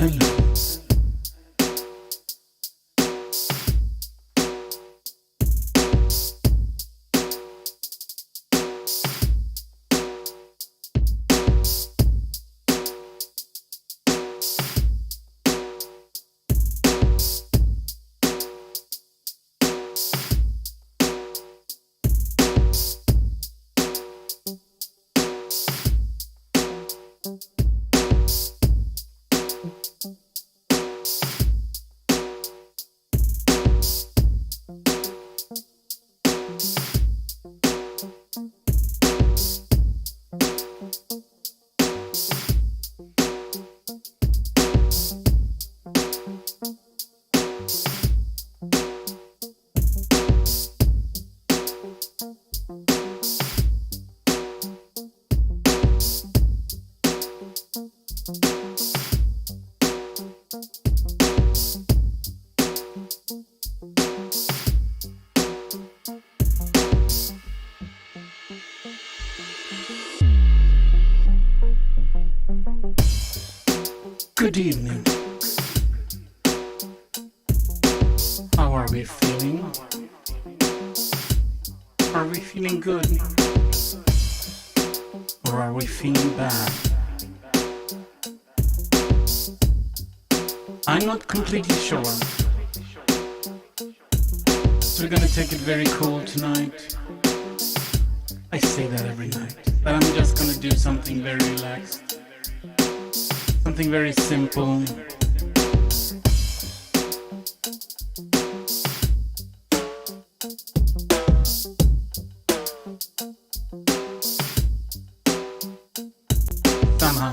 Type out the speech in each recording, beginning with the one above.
Hello. Good evening. How are we feeling? Are we feeling good? Or are we feeling bad? I'm not completely sure. So we're gonna take it very cool tonight. I say that every night. But I'm just gonna do something very relaxed. Something very simple. Somehow.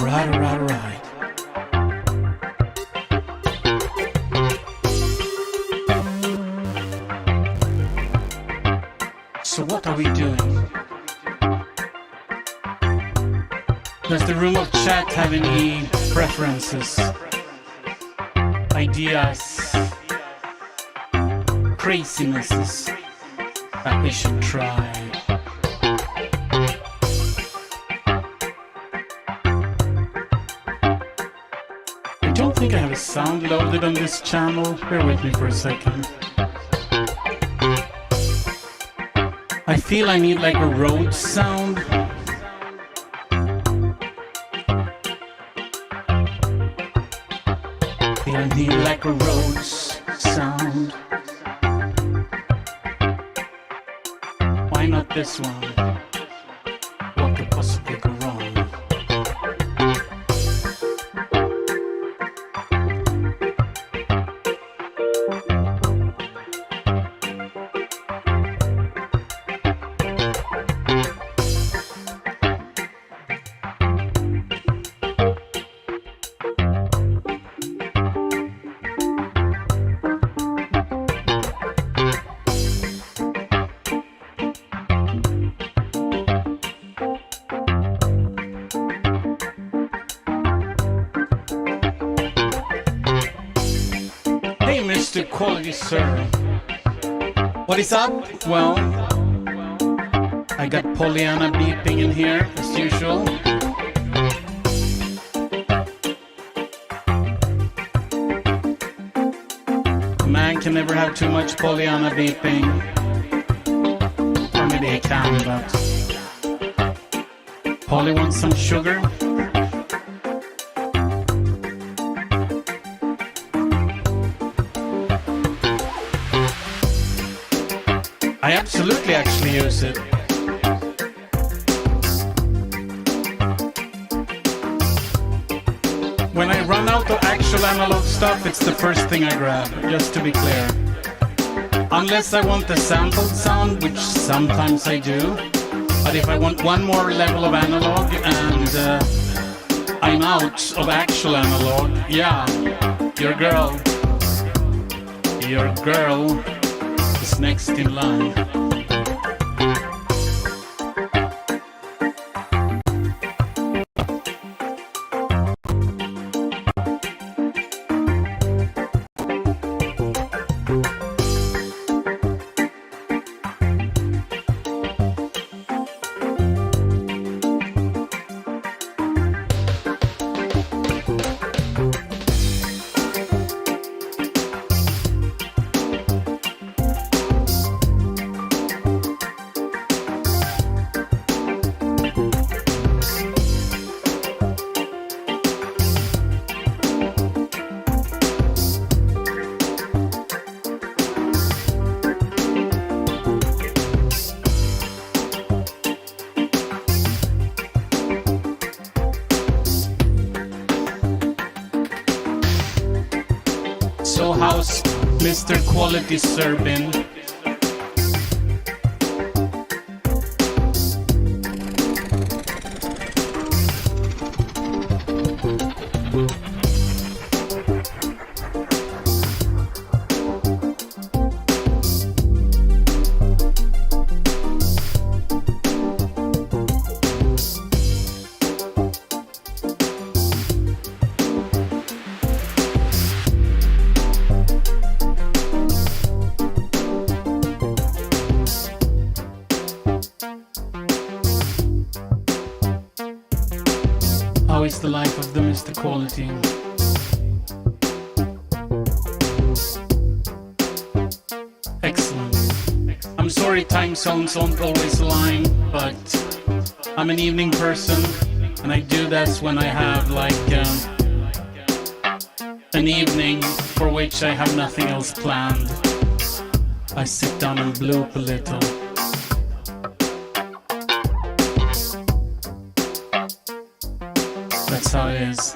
Alright, alright, alright. So what are we doing? Does the room of chat have any preferences, ideas, crazinesses that we should try? I don't think I have a sound loaded on this channel. Bear with me for a second. I feel I need like a road sound. I need like a road sound. Why not this one? What could possibly go wrong? Mr. Quality Sir, what is up? Well, I got Pollyanna beeping in here as usual. A man can never have too much Pollyanna beeping. Or maybe he can, but Polly wants some sugar. I absolutely actually use it. When I run out of actual analog stuff, it's the first thing I grab, just to be clear. Unless I want the sampled sound, which sometimes I do. But if I want one more level of analog and I'm out of actual analog, yeah, your girl is next in line. So how's Mr. Quality Sir been? How is the life of the Mr. Quality? Excellent. I'm sorry time zones don't always align, but I'm an evening person and I do this when I have like an evening for which I have nothing else planned. I sit down and bloop a little. That's how it is.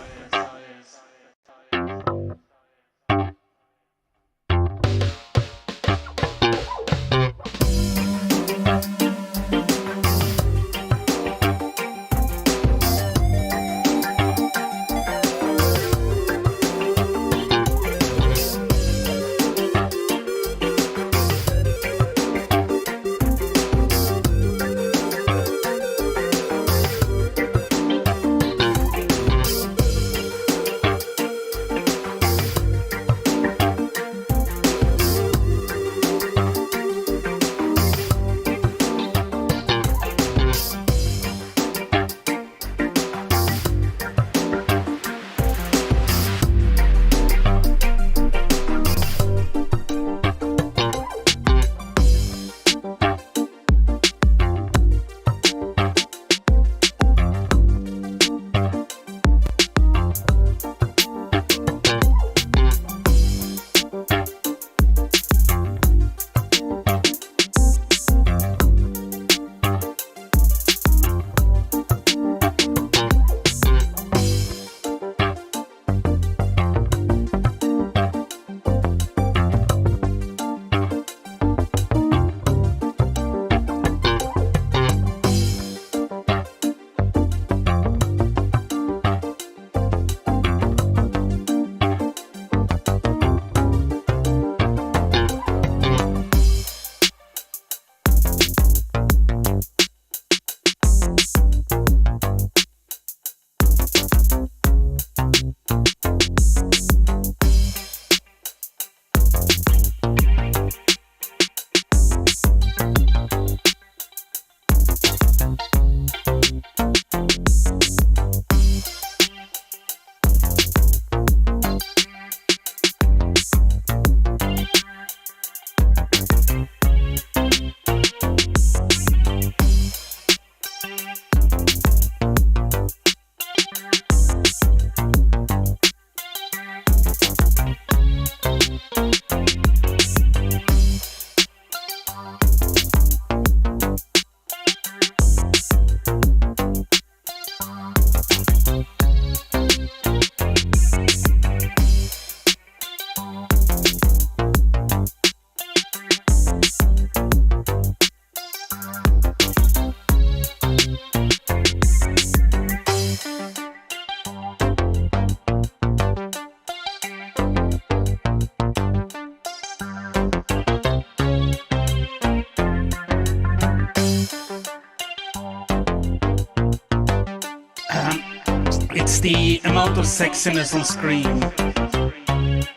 It's the amount of sexiness on screen.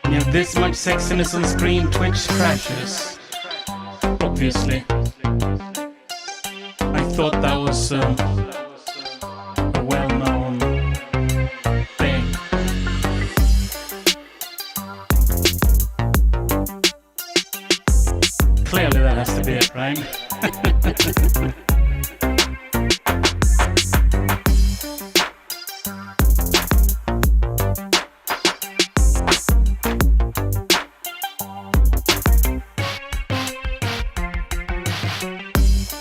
You have this much sexiness on screen, Twitch crashes. Obviously. I thought that was a well-known thing. Clearly that has to be it, right?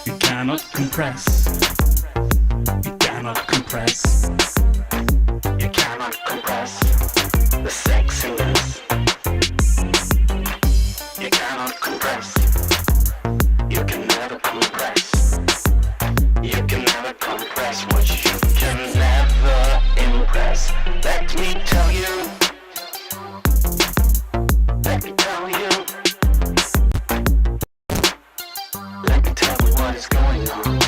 You cannot compress. You cannot compress. You cannot compress the sexiness. You cannot compress. You can never compress. You can never compress what you can never impress. Let me tell you. Let me tell you. Let me tell you what is going on.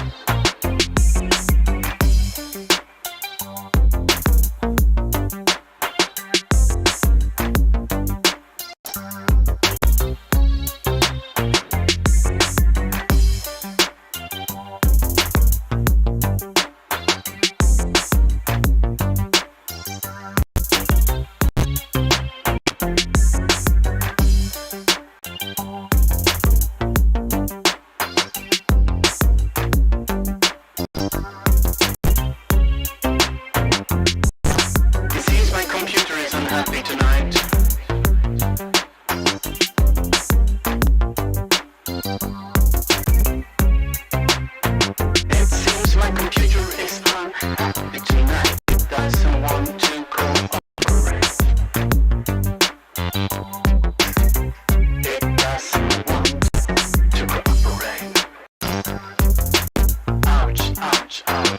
It seems my computer is unhappy tonight. It seems my computer is unhappy tonight. It doesn't want to cooperate. It doesn't want to cooperate. Ouch, ouch, ouch.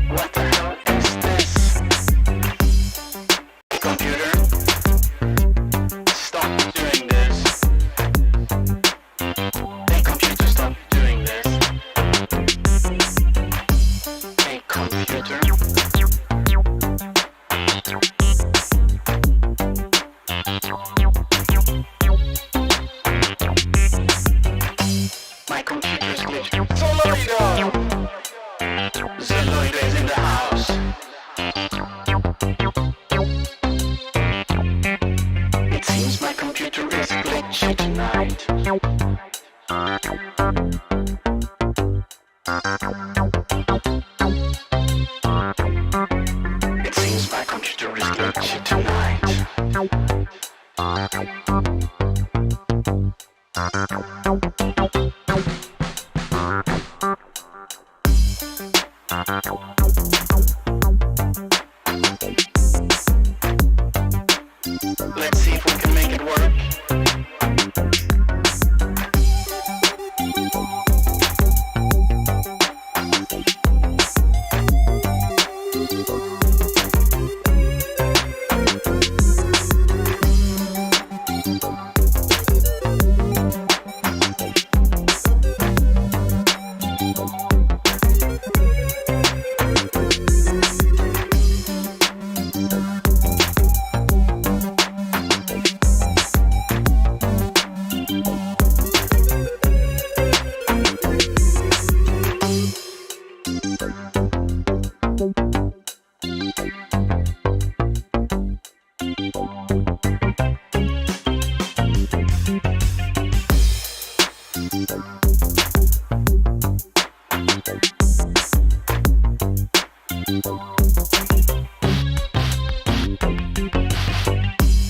What the hell is this? Computer, stop doing this. Hey computer, stop doing this. Hey computer. My computer's glitched. Zoloido! Zoloido is in the house. It seems my computer is glitchy tonight. It seems my computer is glitchy tonight. Let's see if we can make it work.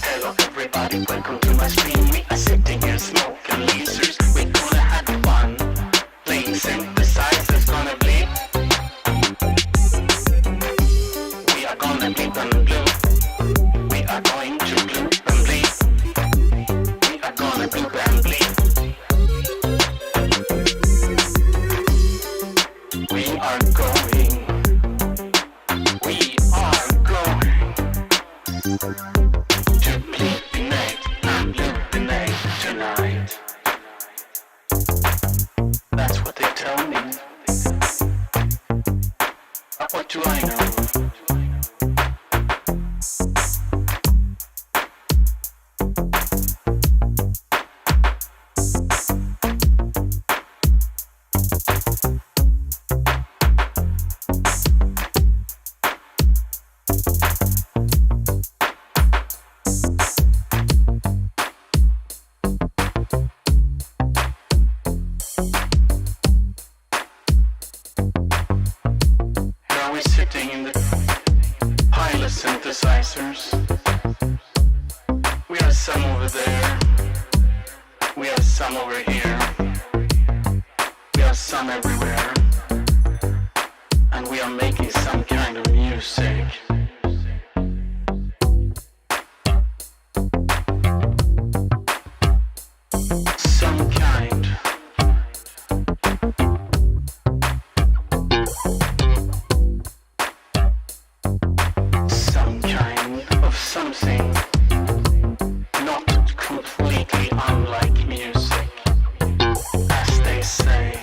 Hello everybody, welcome to my stream. We are sitting here smoking lasers. We're gonna have fun. Playing synthesizers gonna bleep. We are gonna bleep and blue. We are going to bleep and bleep. We are gonna bleep and bleep. We are going. We are going to bleepinate and bleepinate tonight. That's what they tell me. What do I know? Sitting in the pile of synthesizers. We have some over there. We have some over here. We have some everywhere. And we are making some kind of music. Some kind. Something not completely unlike music, as they say.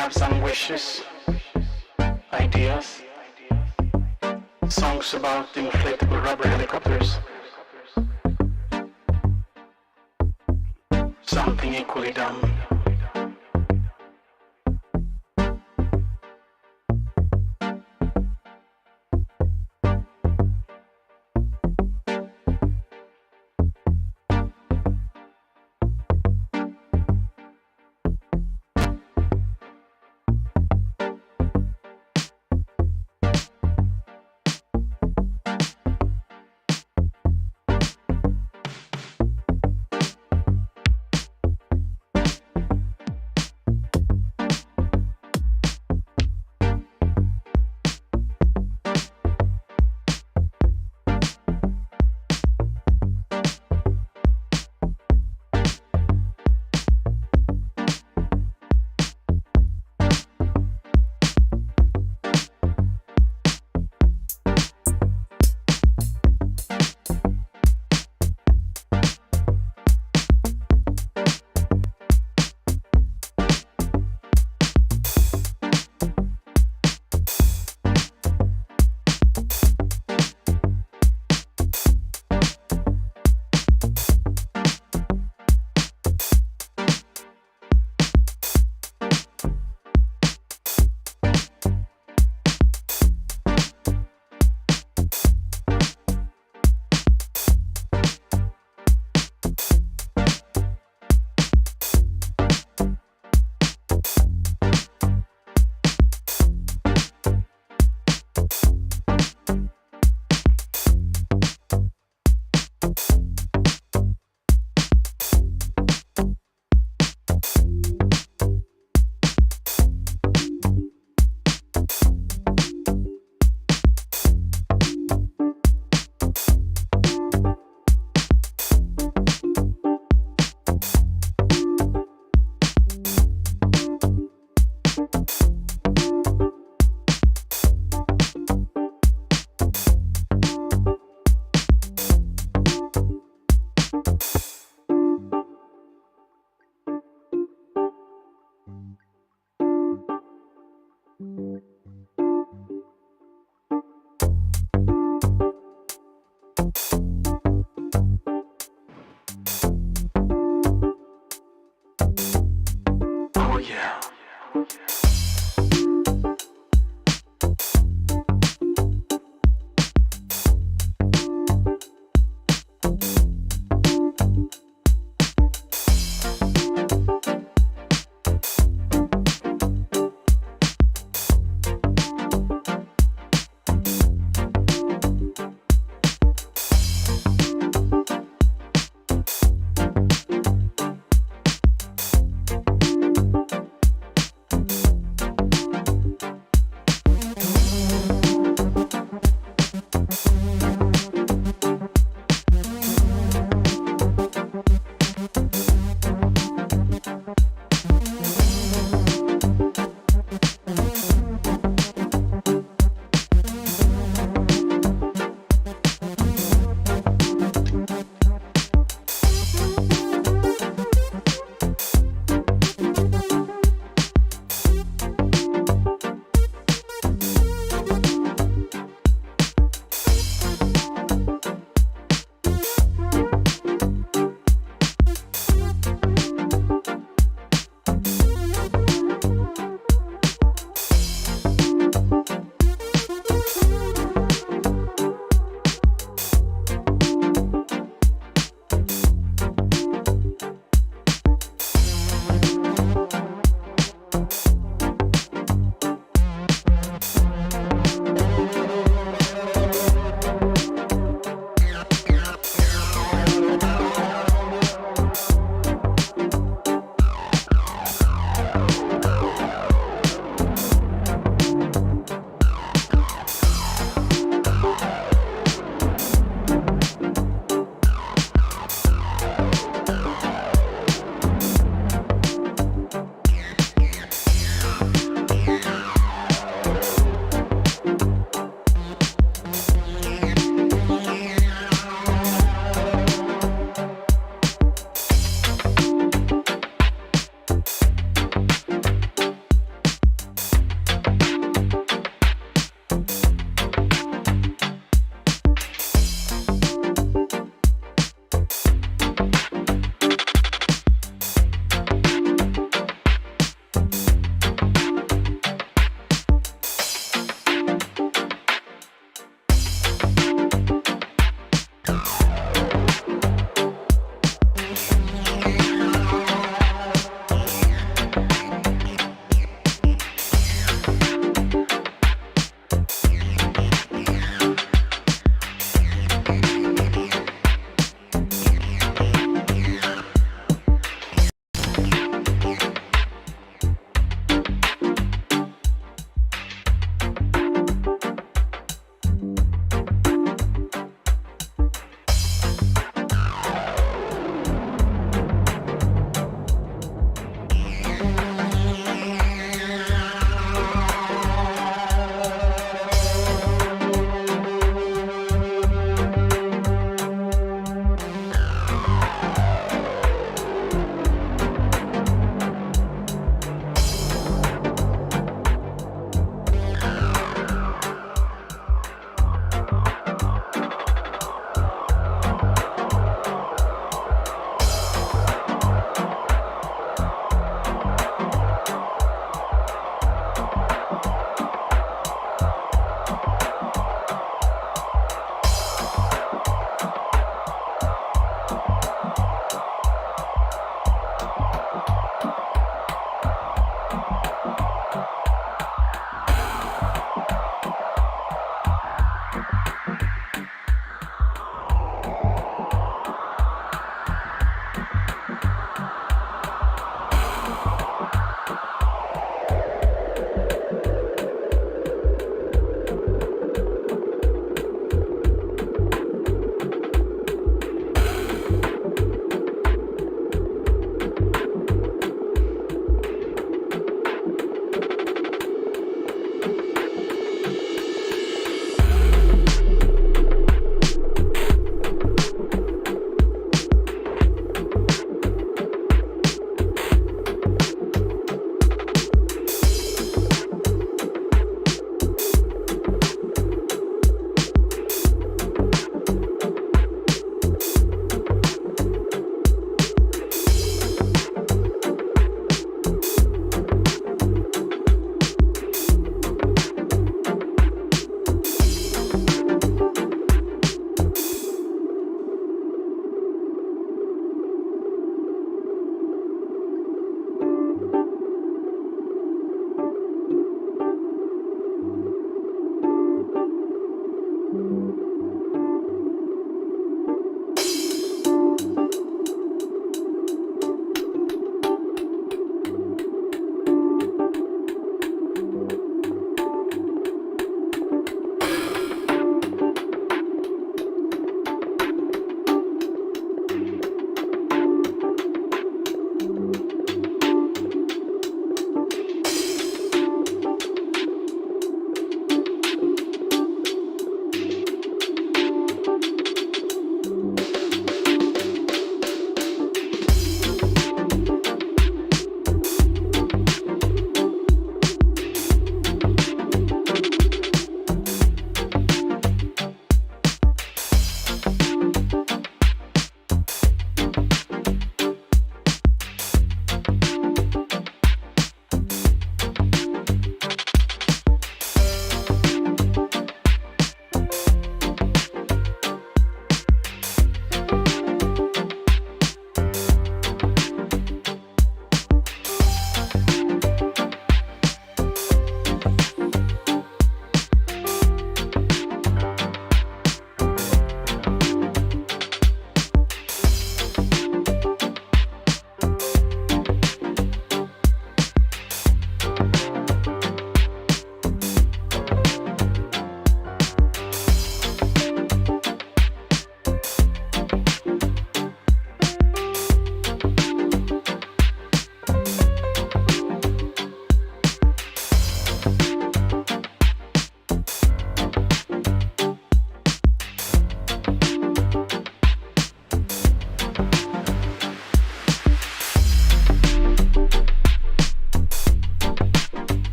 have some wishes, ideas, songs about inflatable rubber helicopters, something equally dumb.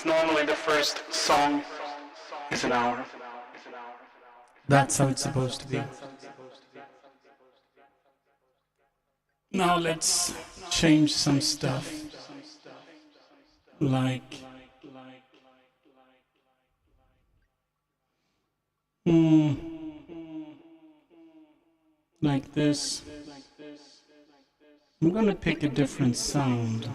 Because normally the first song is an hour. That's how it's supposed to be. Now let's change some stuff. Like like this. I'm gonna pick a different sound.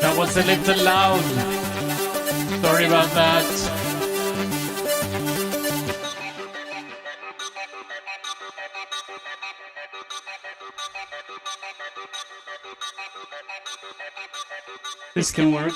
That was a little loud. Sorry about that. This can work.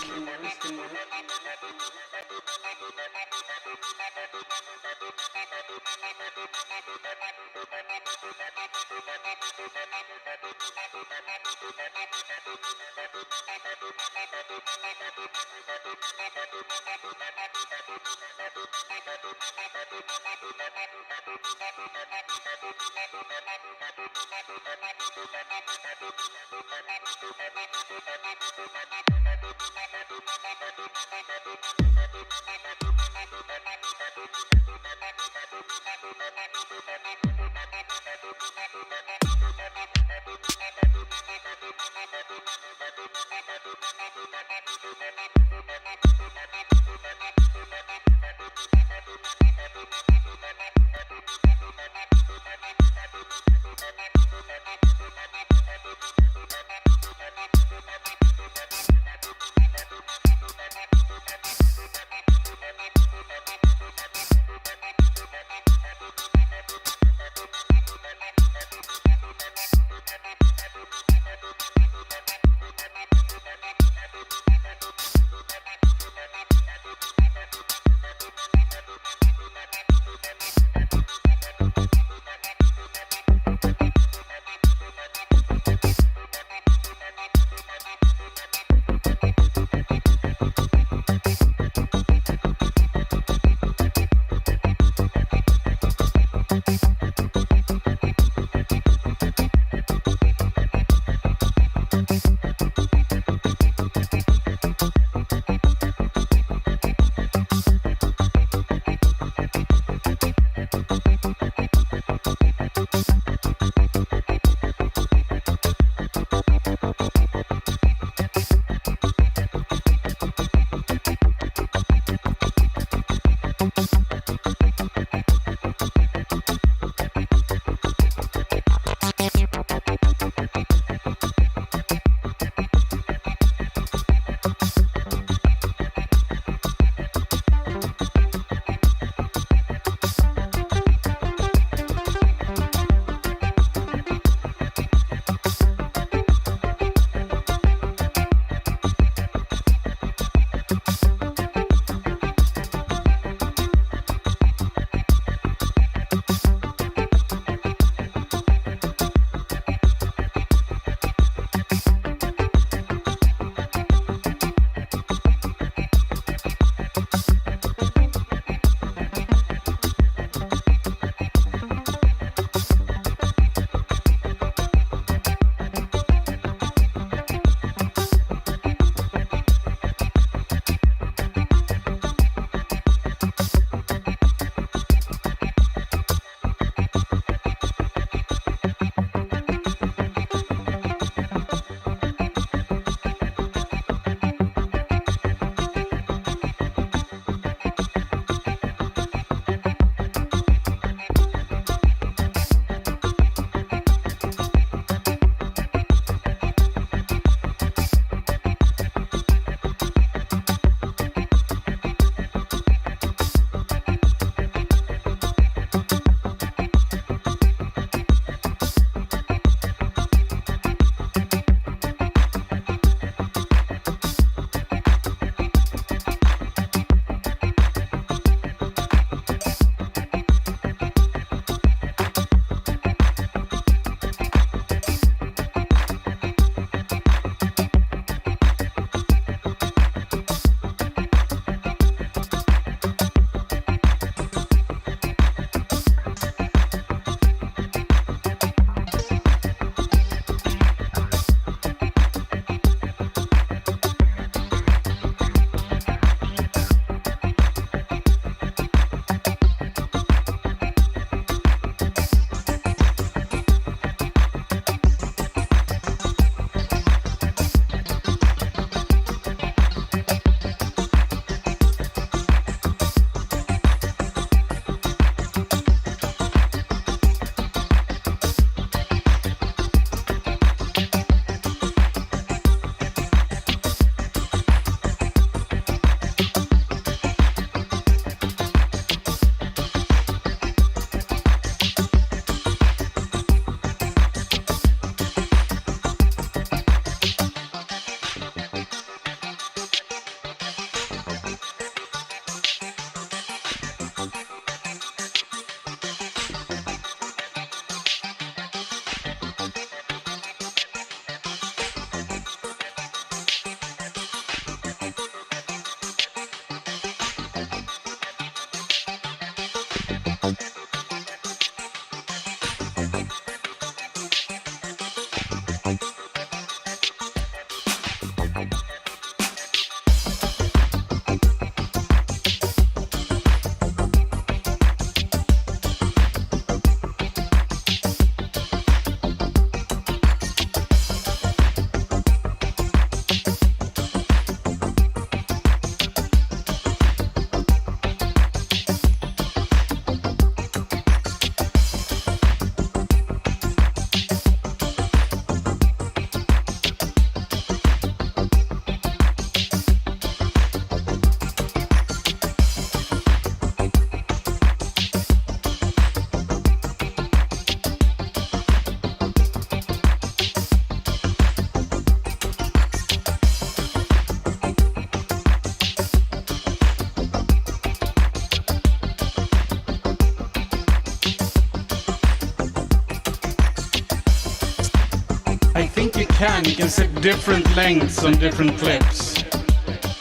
can set different lengths on different clips.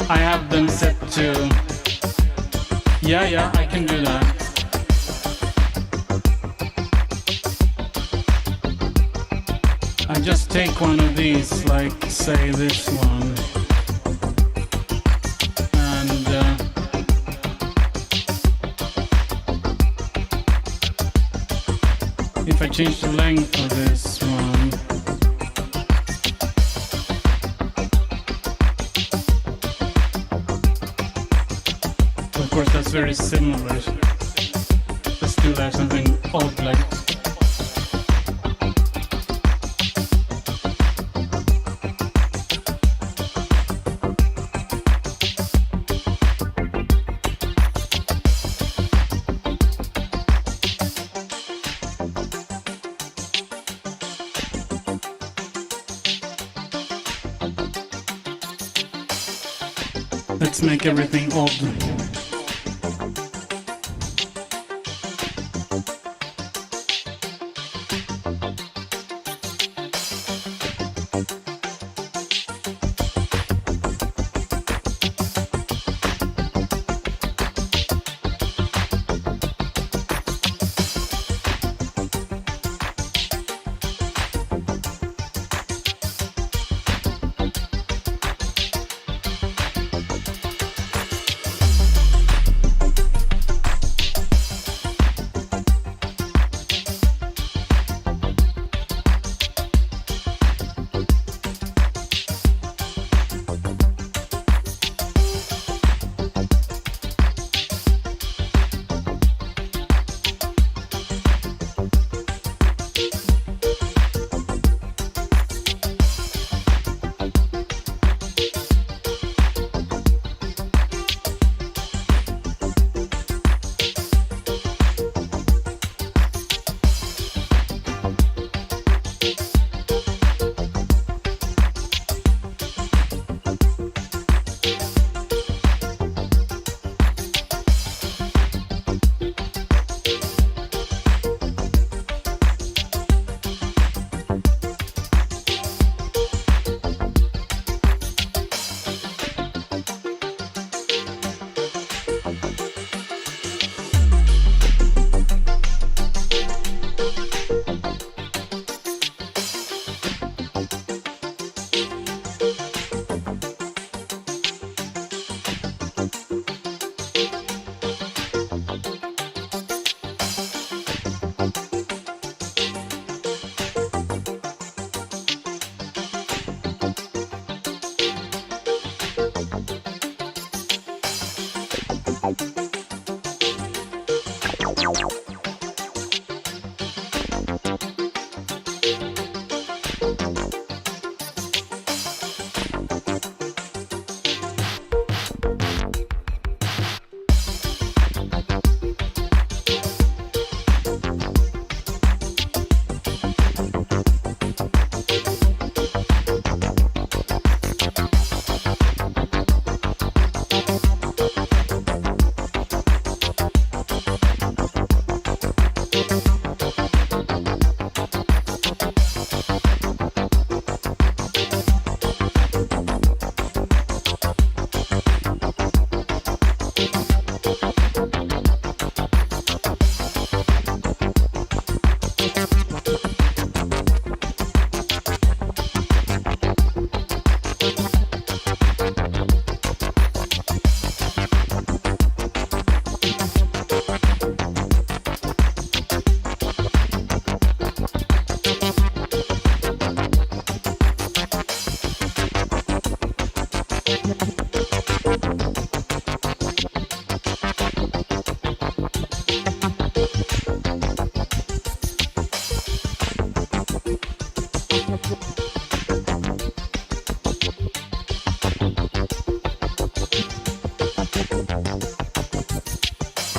I have them set to... Yeah, I can do that. I just take one of these, like say this one, and if I change the length of this one, of course that's very similar. Let's do that, something odd like. Let's make everything odd.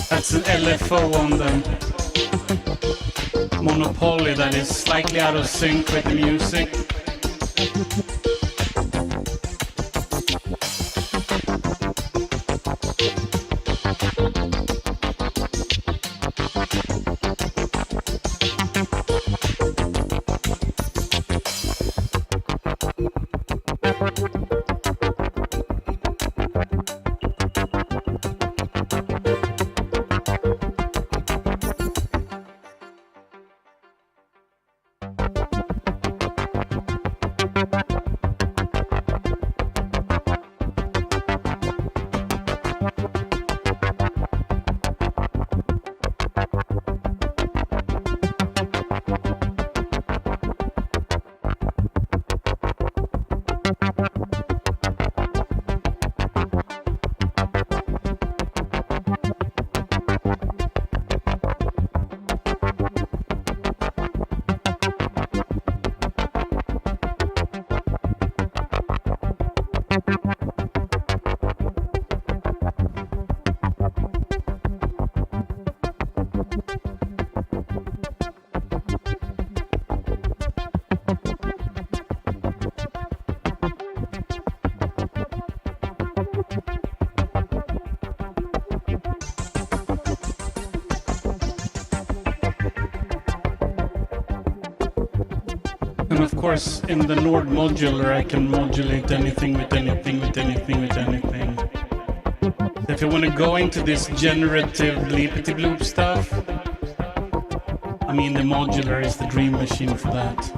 That's an LFO on the Monopoly that is slightly out of sync with the music. course, in the Nord modular, I can modulate anything with anything with anything with anything. If you want to go into this generative bleepity bloop stuff, I mean, the modular is the dream machine for that.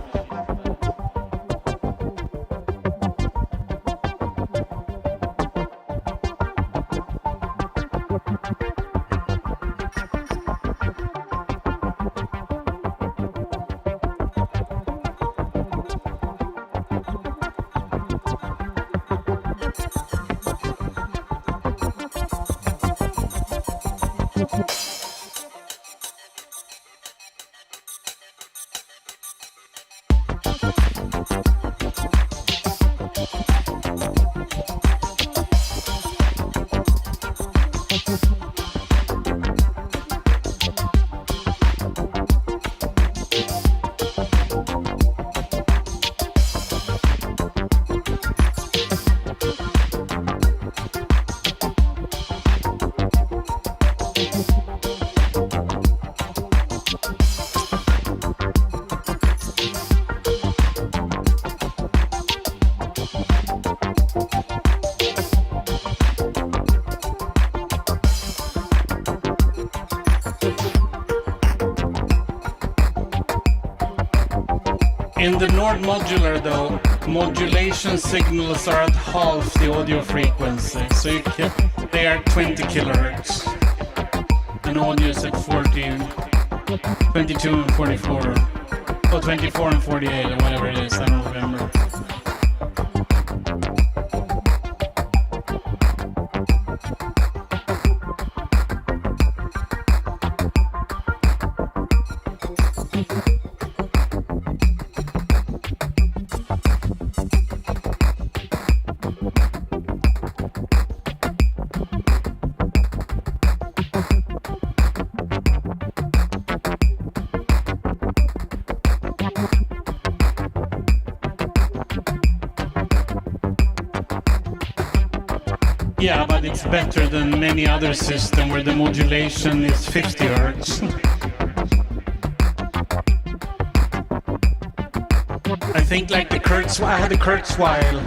In the Nord modular, though, modulation signals are at half the audio frequency, so they are 20 kilohertz. And audio is at 40, 22 and 44, or 24 and 48, or whatever it is, I don't remember. Yeah, but it's better than many other systems where the modulation is 50 hertz. I think like the Kurzweil, I had a Kurzweil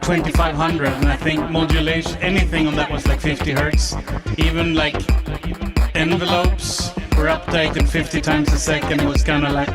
2500, and I think modulation, anything on that was like 50 hertz. Even like envelopes were updated 50 times a second. It was kind of like...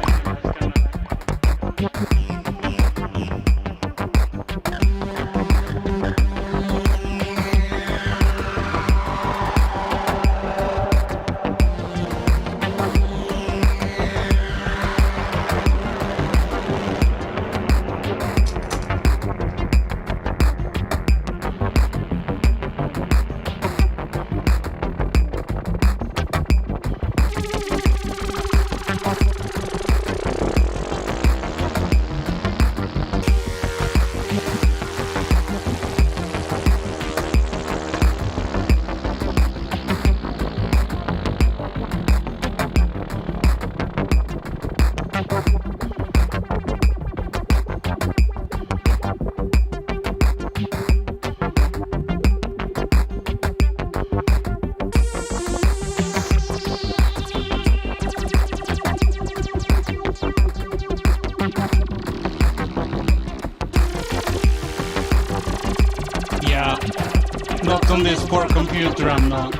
Not on this poor computer, I'm not.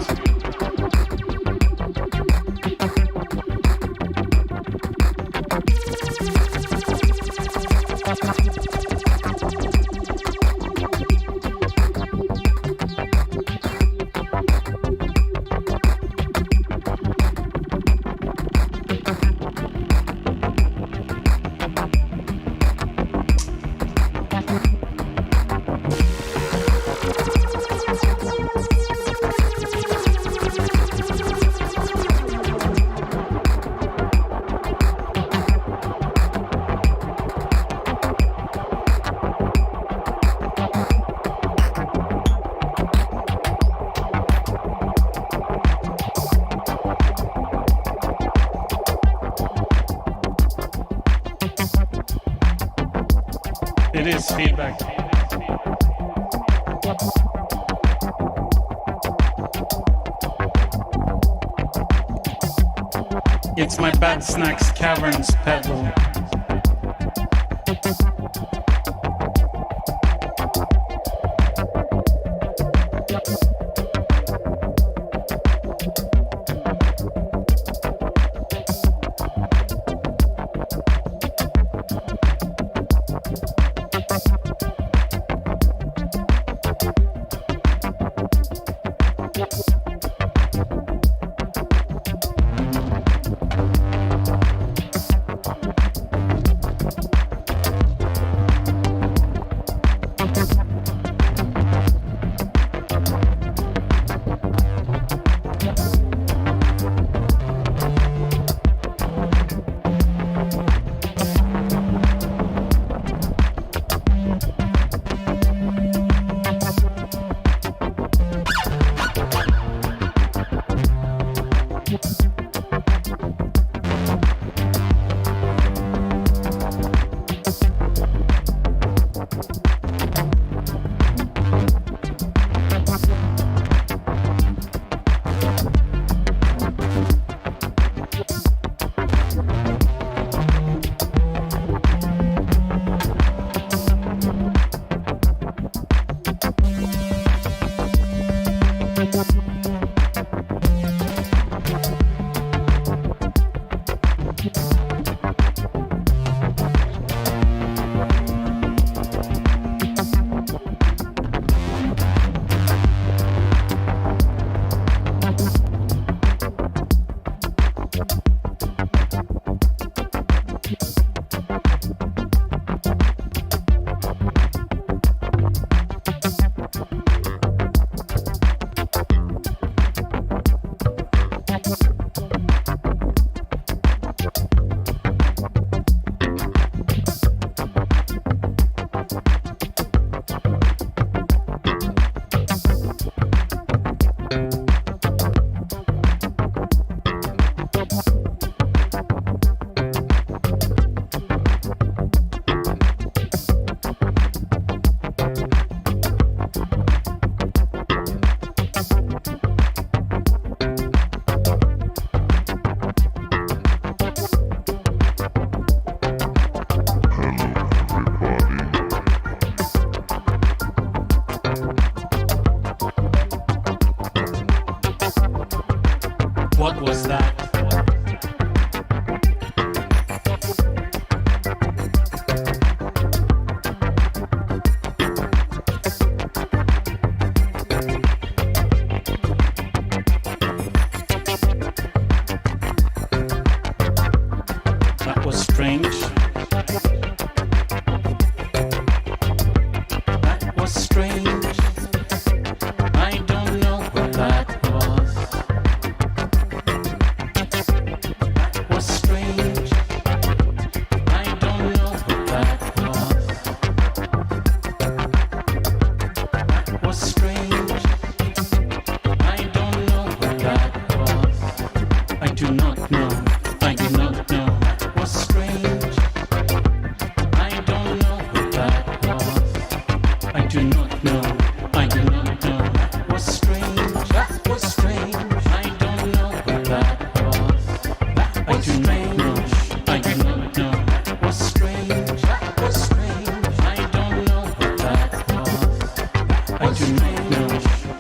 It is feedback. It's my Bad Snacks Caverns pedal. What was that? That was strange. That was strange. I don't know what that was. That was strange. I don't know what that was. That was strange. I don't know what that was. I do not know. I do not know. That was strange. I don't know what that was. I do not know. I do not know. That was strange. That was strange. I don't know what that was. That was strange. I do not know. That was strange. That was strange. I don't know what that was. I do not know.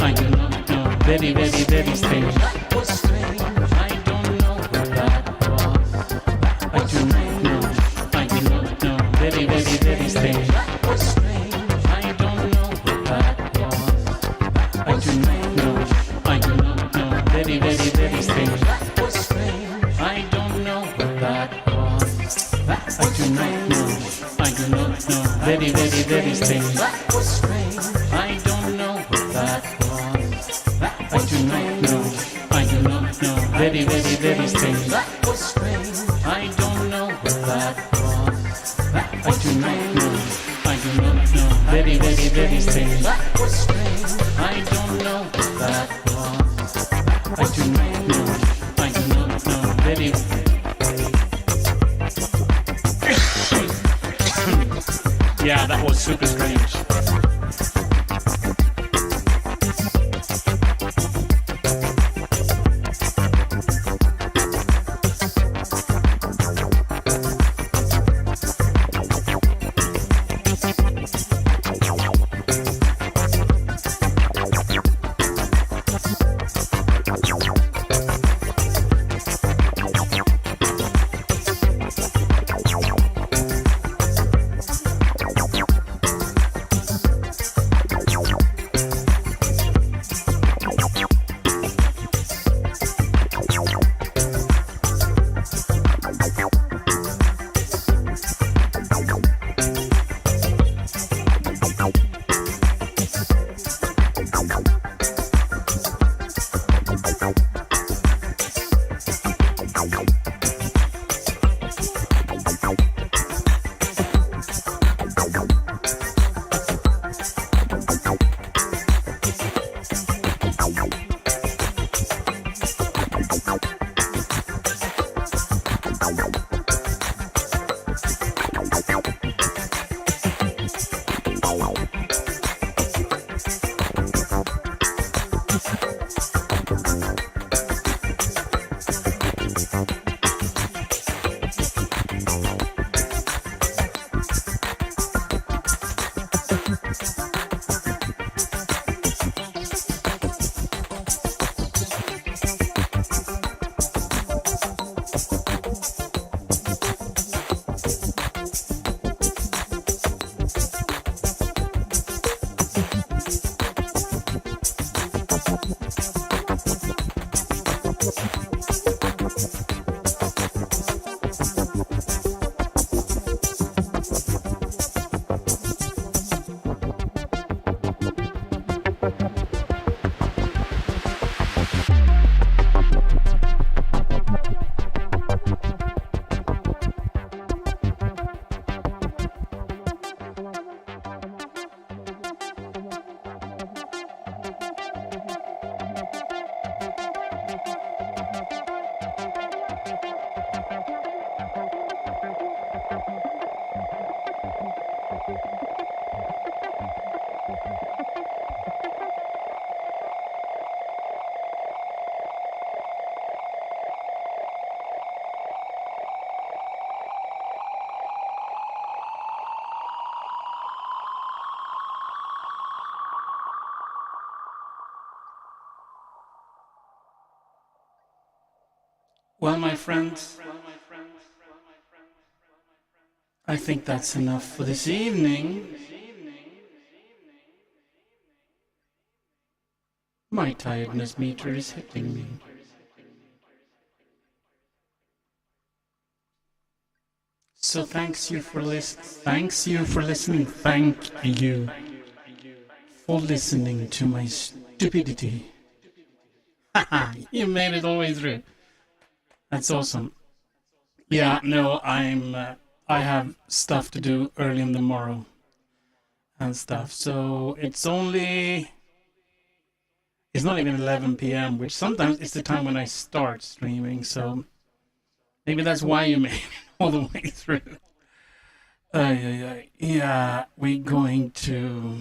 I do not know. Very, very, very strange. That was strange. I don't know what that was. I do not know. I do not know. Very, very, very strange. That was strange. I don't know what that was. I do not know. I do not know. Very, very, very strange. That was strange. I don't know what that was. I do not know. I do not know. Very, very, very strange. That was strange. I don't know what that was. I do not know. I do not know. Very, very, very strange. That was strange. I don't know what that was. I do not know. I do not know. Very, very, very strange. That was strange. I don't know what that was. I do not know. I do not know. Very. Yeah, that was super strange. Well, my friends, I think that's enough for this evening. My tiredness meter is hitting me. So thanks you for listening. Thank you for listening to my stupidity. You made it all the way through. That's awesome. Yeah, no, I have stuff to do early in the morrow and stuff. So it's not even 11 p.m., which sometimes is the time when I start streaming. So maybe that's why you made it all the way through. Yeah, we're going to...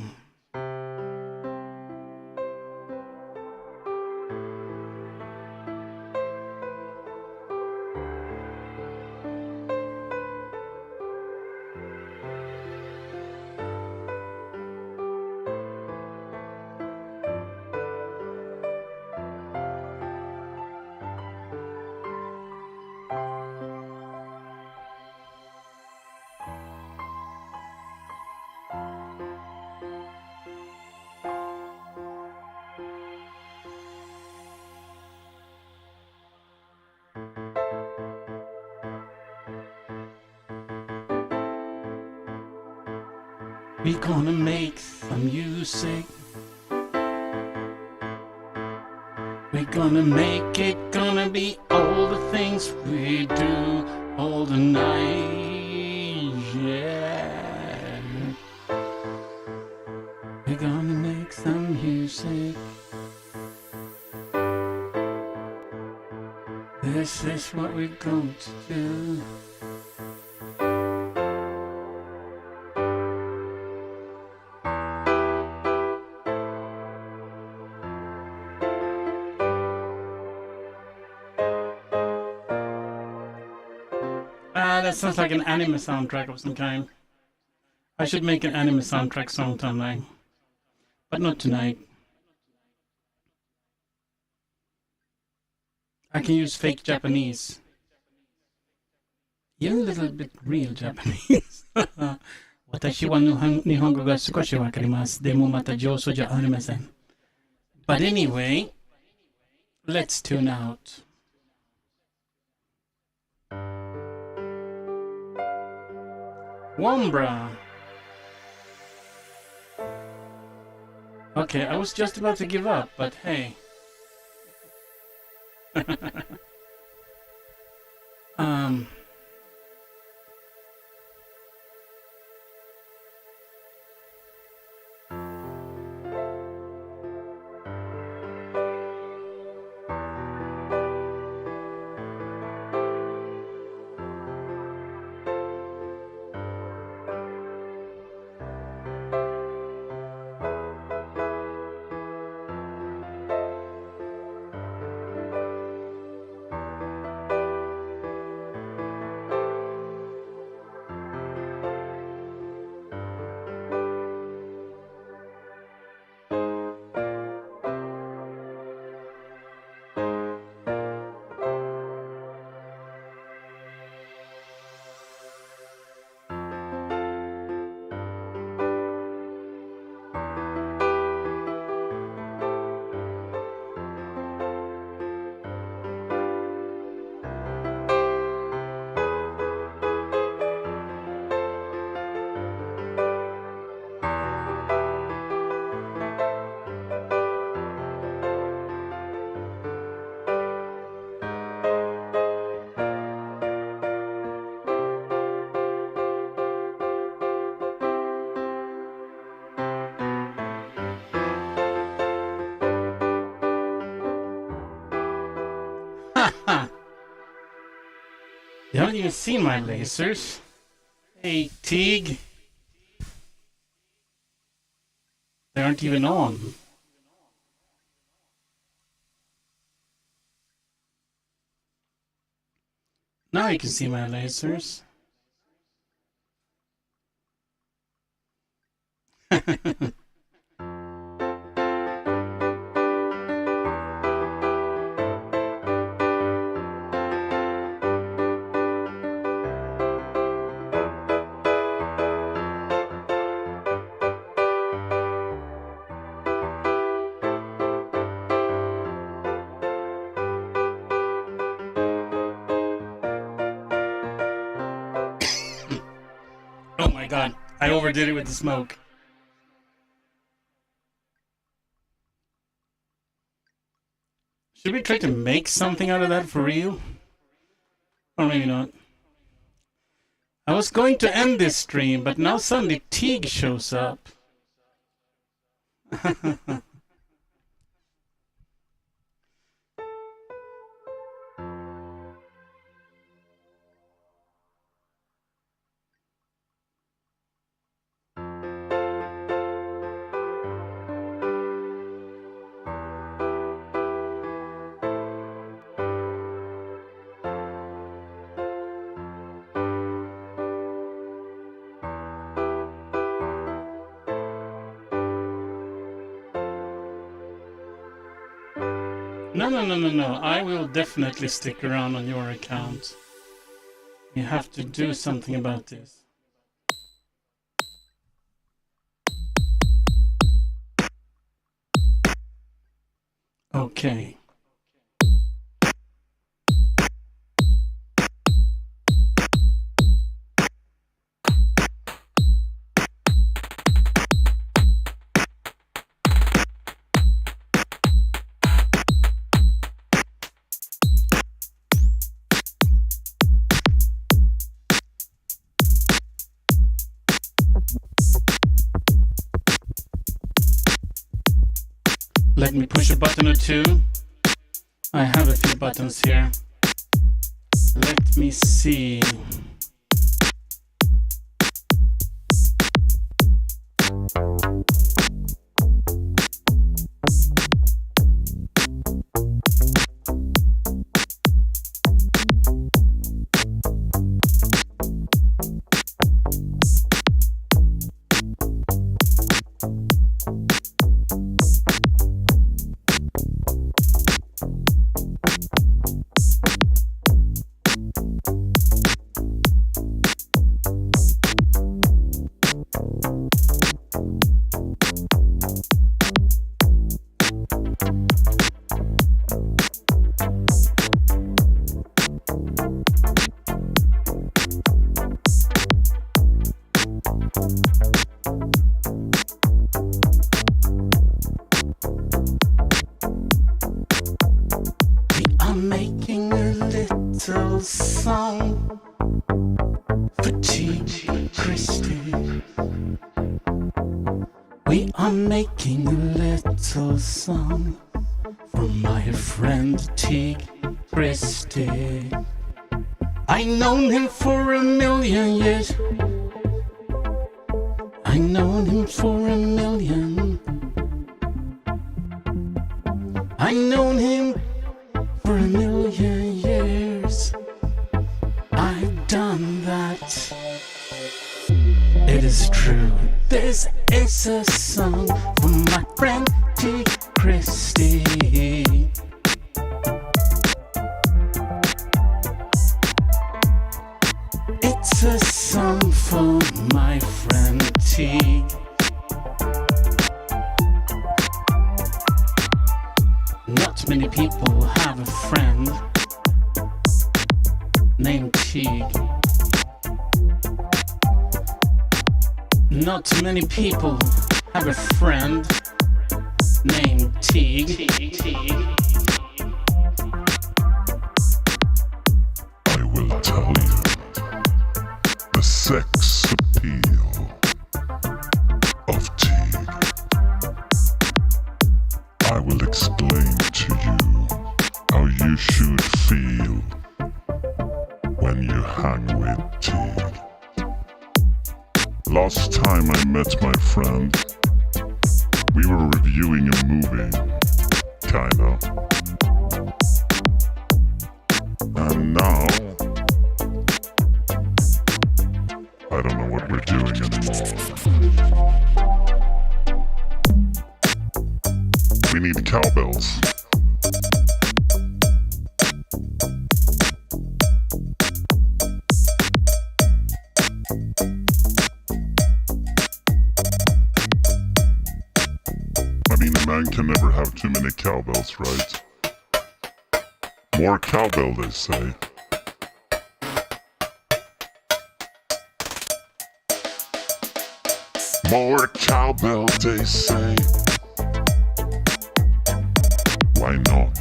We're gonna make some music. We're gonna make it, gonna be all the things we do all the night, yeah. We're gonna make some music. This is what we're going to do. That sounds like an anime soundtrack of some kind. I should make an anime soundtrack sometime, like, but not tonight. I can use fake Japanese. You're a little bit real Japanese. 私は日本語が少しわかります。でもまた上手じゃありません。But anyway, let's tune out. Wombra. Okay, I was just about to give up, but hey. You haven't even seen my lasers. Hey, Teague. They aren't even on. Now you can see my lasers. Oh my god, I overdid it with the smoke. Should we try to make something out of that for real? Or maybe not. I was going to end this stream, but now suddenly Teague shows up. No. I will definitely stick around on your account. You have to do something about this. Okay. Let me push a button or two. I have a few buttons here. Let me see. Song for Teague Christie. We are making a little song for my friend Teague Christie. I known him for 1,000,000 years. I known him for 1,000,000. I known him for 1,000,000 years. I've done that. It is true. This is a song for my friend Teague Christie. It's a song for my friend Teague. Not many people have a friend named Teague. Not many people have a friend named Teague. I will tell you the sex appeal of Teague. I will explain to you how you should feel Last time I met my friend, we were reviewing a movie, kinda. And now, I don't know what we're doing anymore. We need cowbells. I mean, a man can never have too many cowbells, right? More cowbell, they say. More cowbell, they say. Why not?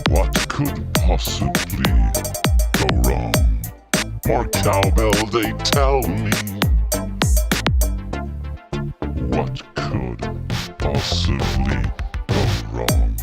What could possibly go wrong? More cowbell, they tell me. What could possibly go wrong?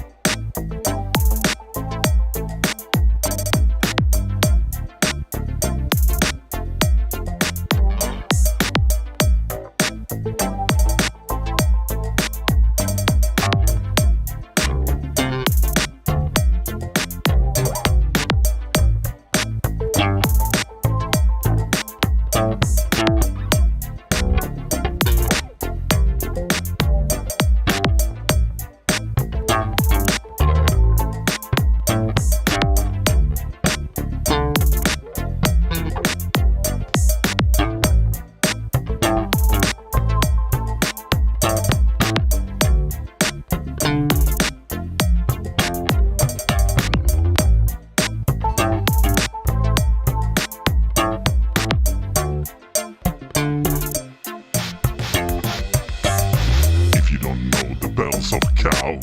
Bells of cow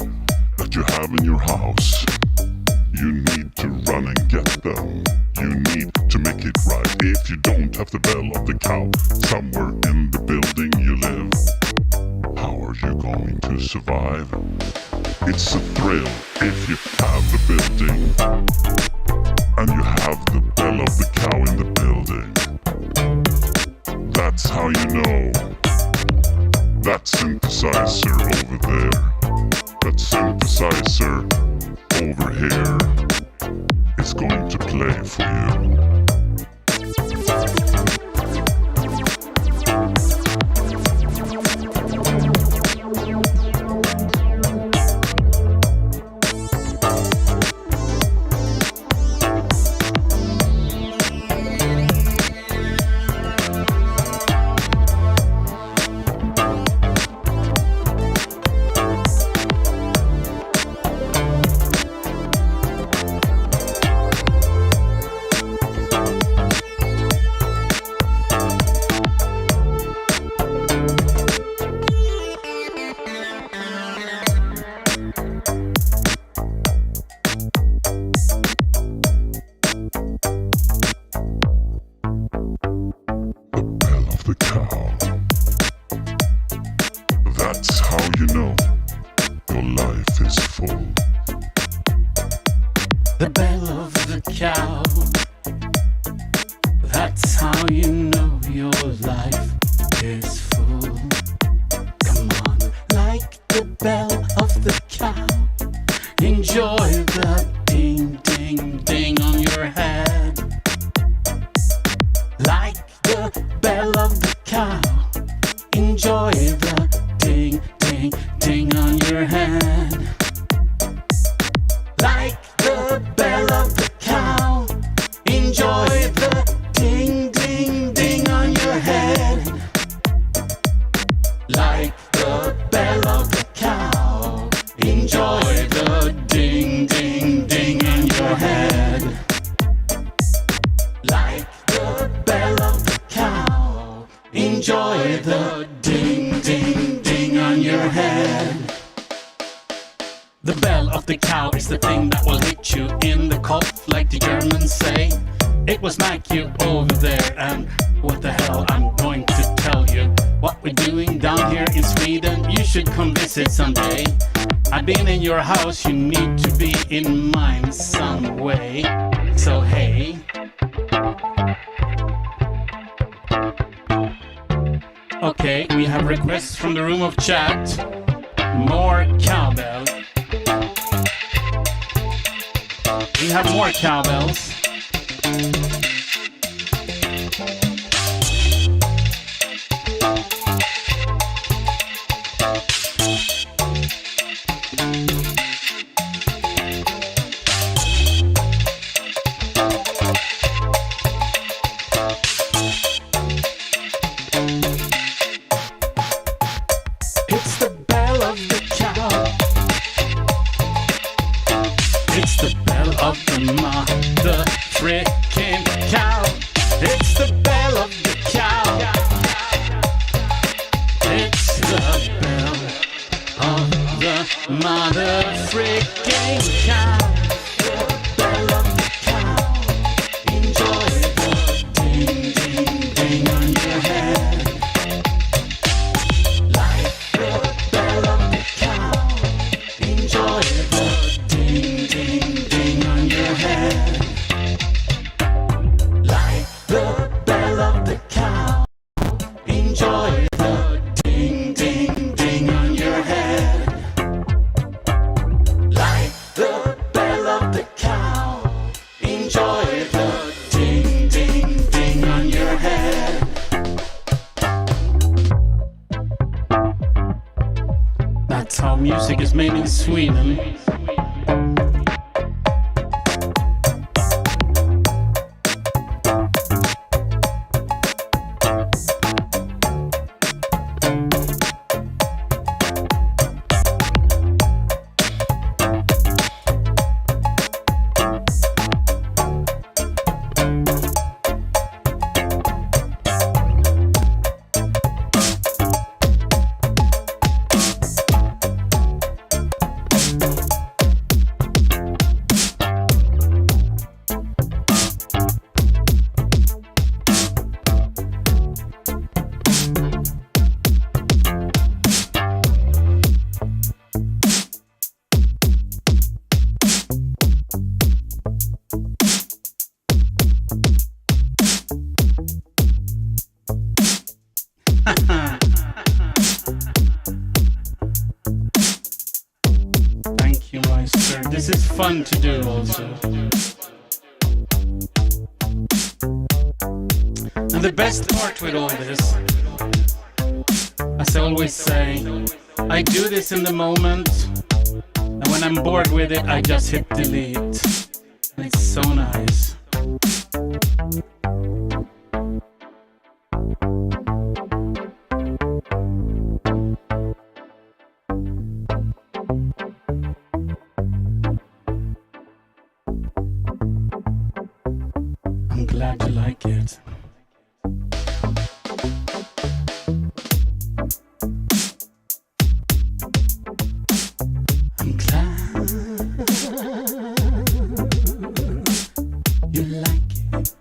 that you have in your house. You need to run and get them. You need to make it right. If you don't have the bell of the cow somewhere in the building you live, how are you going to survive? It's a thrill if you have the building and you have the bell of the cow in the building. That's how you know. That synthesizer over there, that synthesizer over here is going to play for you. The cow. That's how you know your life is full. The bell of the cow. That's how you know your life is full. Come on, like the bell of the cow. Enjoy the ding, ding, ding on your head. Like the bell of the cow. Enjoy the ding, ding, ding on your head. Like the bell of the cow. Enjoy the ding, ding, ding on your head. Like the bell of the cow. Enjoy the ding, ding, ding on your head. Like the bell of the cow. Enjoy the ding, ding, ding on your head. The bell of the cow is the thing that will hit you in the cough, like the Germans say. It will smack you over there, and what the hell I'm going to tell you. What we're doing down here in Sweden, you should come visit someday. I've been in your house, you need to be in mine some way. So hey. Okay, we have requests from the room of chat. More cowbell. We have more cowbells. It's the bell of the cow. It's the bell of the mother freaking cow. It's the bell of the cow. It's the bell of the mother freaking cow. The bell of the cow. Enjoy the ding ding ding on your head. Like the bell of the cow. Enjoy the ding ding ding on your head. Like the bell of the cow. Enjoy the ding ding ding on your head. Like the bell of the cow. Enjoy the ding ding ding on your head. That's how music is made in Sweden. Thank you, Meister. This is fun to do also. And the best part with all this, as I always say, I do this in the moment, and when I'm bored with it, I just hit delete. And it's so nice. I'm glad you like it. I'm glad you like it.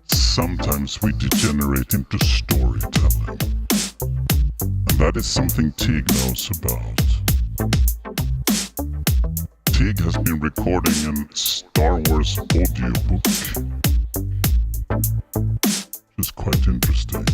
Sometimes we degenerate into storytelling. And that is something Tig knows about. Tig has been recording a Star Wars audiobook. It's quite interesting.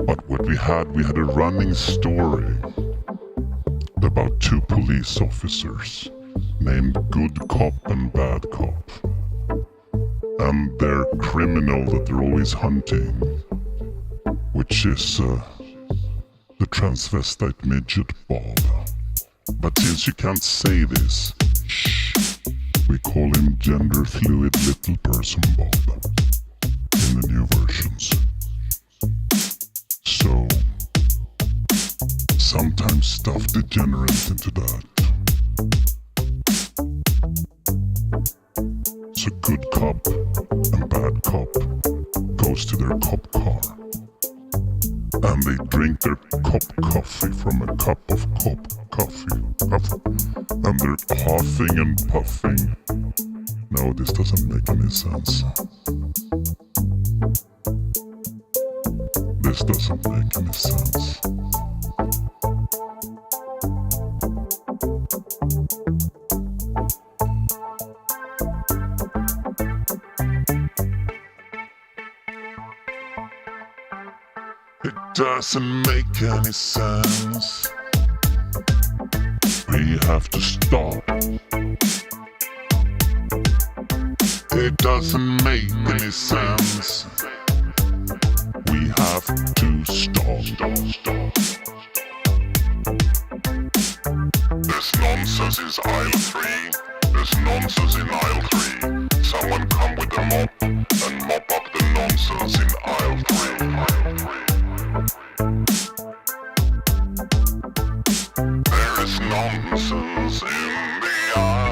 But what we had a running story about two police officers named Good Cop and Bad Cop. And their criminal that they're always hunting, which is the transvestite midget Bob. But since you can't say this, shh, we call him gender fluid little person Bob in the new versions. So sometimes stuff degenerates into that. So Good Cop and Bad Cop goes to their cop car and they drink their cop coffee from a cup of cop coffee. And they're huffing and puffing. No, this doesn't make any sense. just doesn't make any sense. It doesn't make any sense. We have to stop. It doesn't make any sense. We have to stop. There's nonsense in aisle 3. There's nonsense in aisle 3. Someone come with a mop and mop up the nonsense in aisle 3. There is nonsense in the aisle.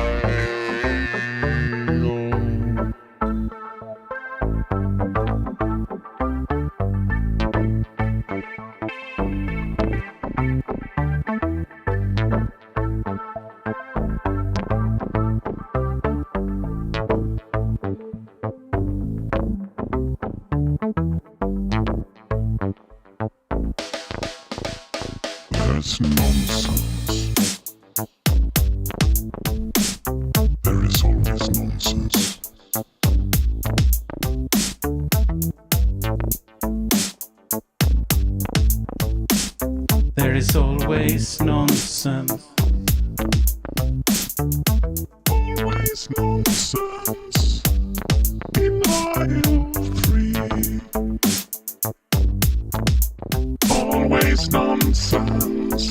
There's nonsense. There is always nonsense. There is always nonsense. Always nonsense in aisle 3. Always nonsense.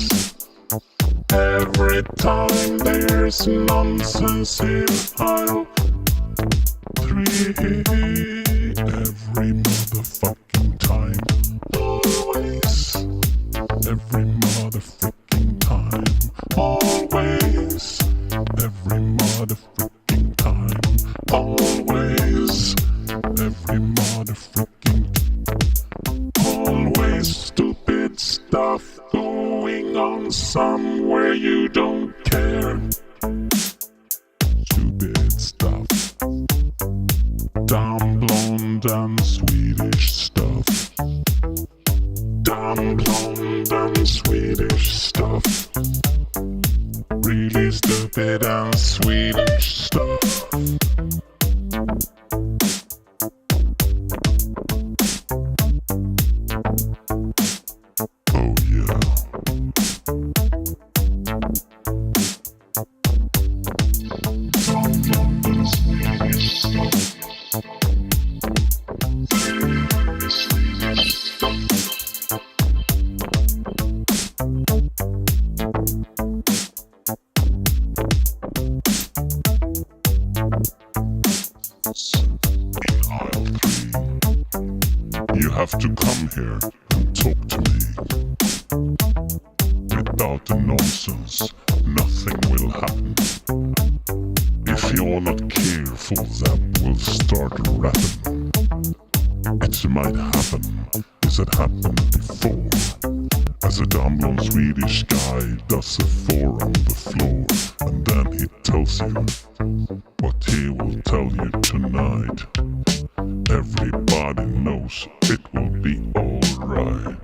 Every time there's nonsense in aisle 3. Every motherfucking time. Always. Every motherfucking time. Always. Every motherfucking time. Always. Every motherfucking always stupid stuff going on somewhere you don't care. Stupid stuff. Dumb blonde and Swedish stuff. Dumb blonde and Swedish stuff. Really stupid and Swedish stuff. Oh yeah. Dumb blonde and Swedish stuff. Swedish stuff. In aisle 3, you have to come here and talk to me. Without the nonsense, nothing will happen. If you're not careful, that will start rapping. It might happen, as it happened before. As a dumb blonde Swedish guy does a 4 on the floor, and then he tells you what he will tell you tonight. Everybody knows it will be alright.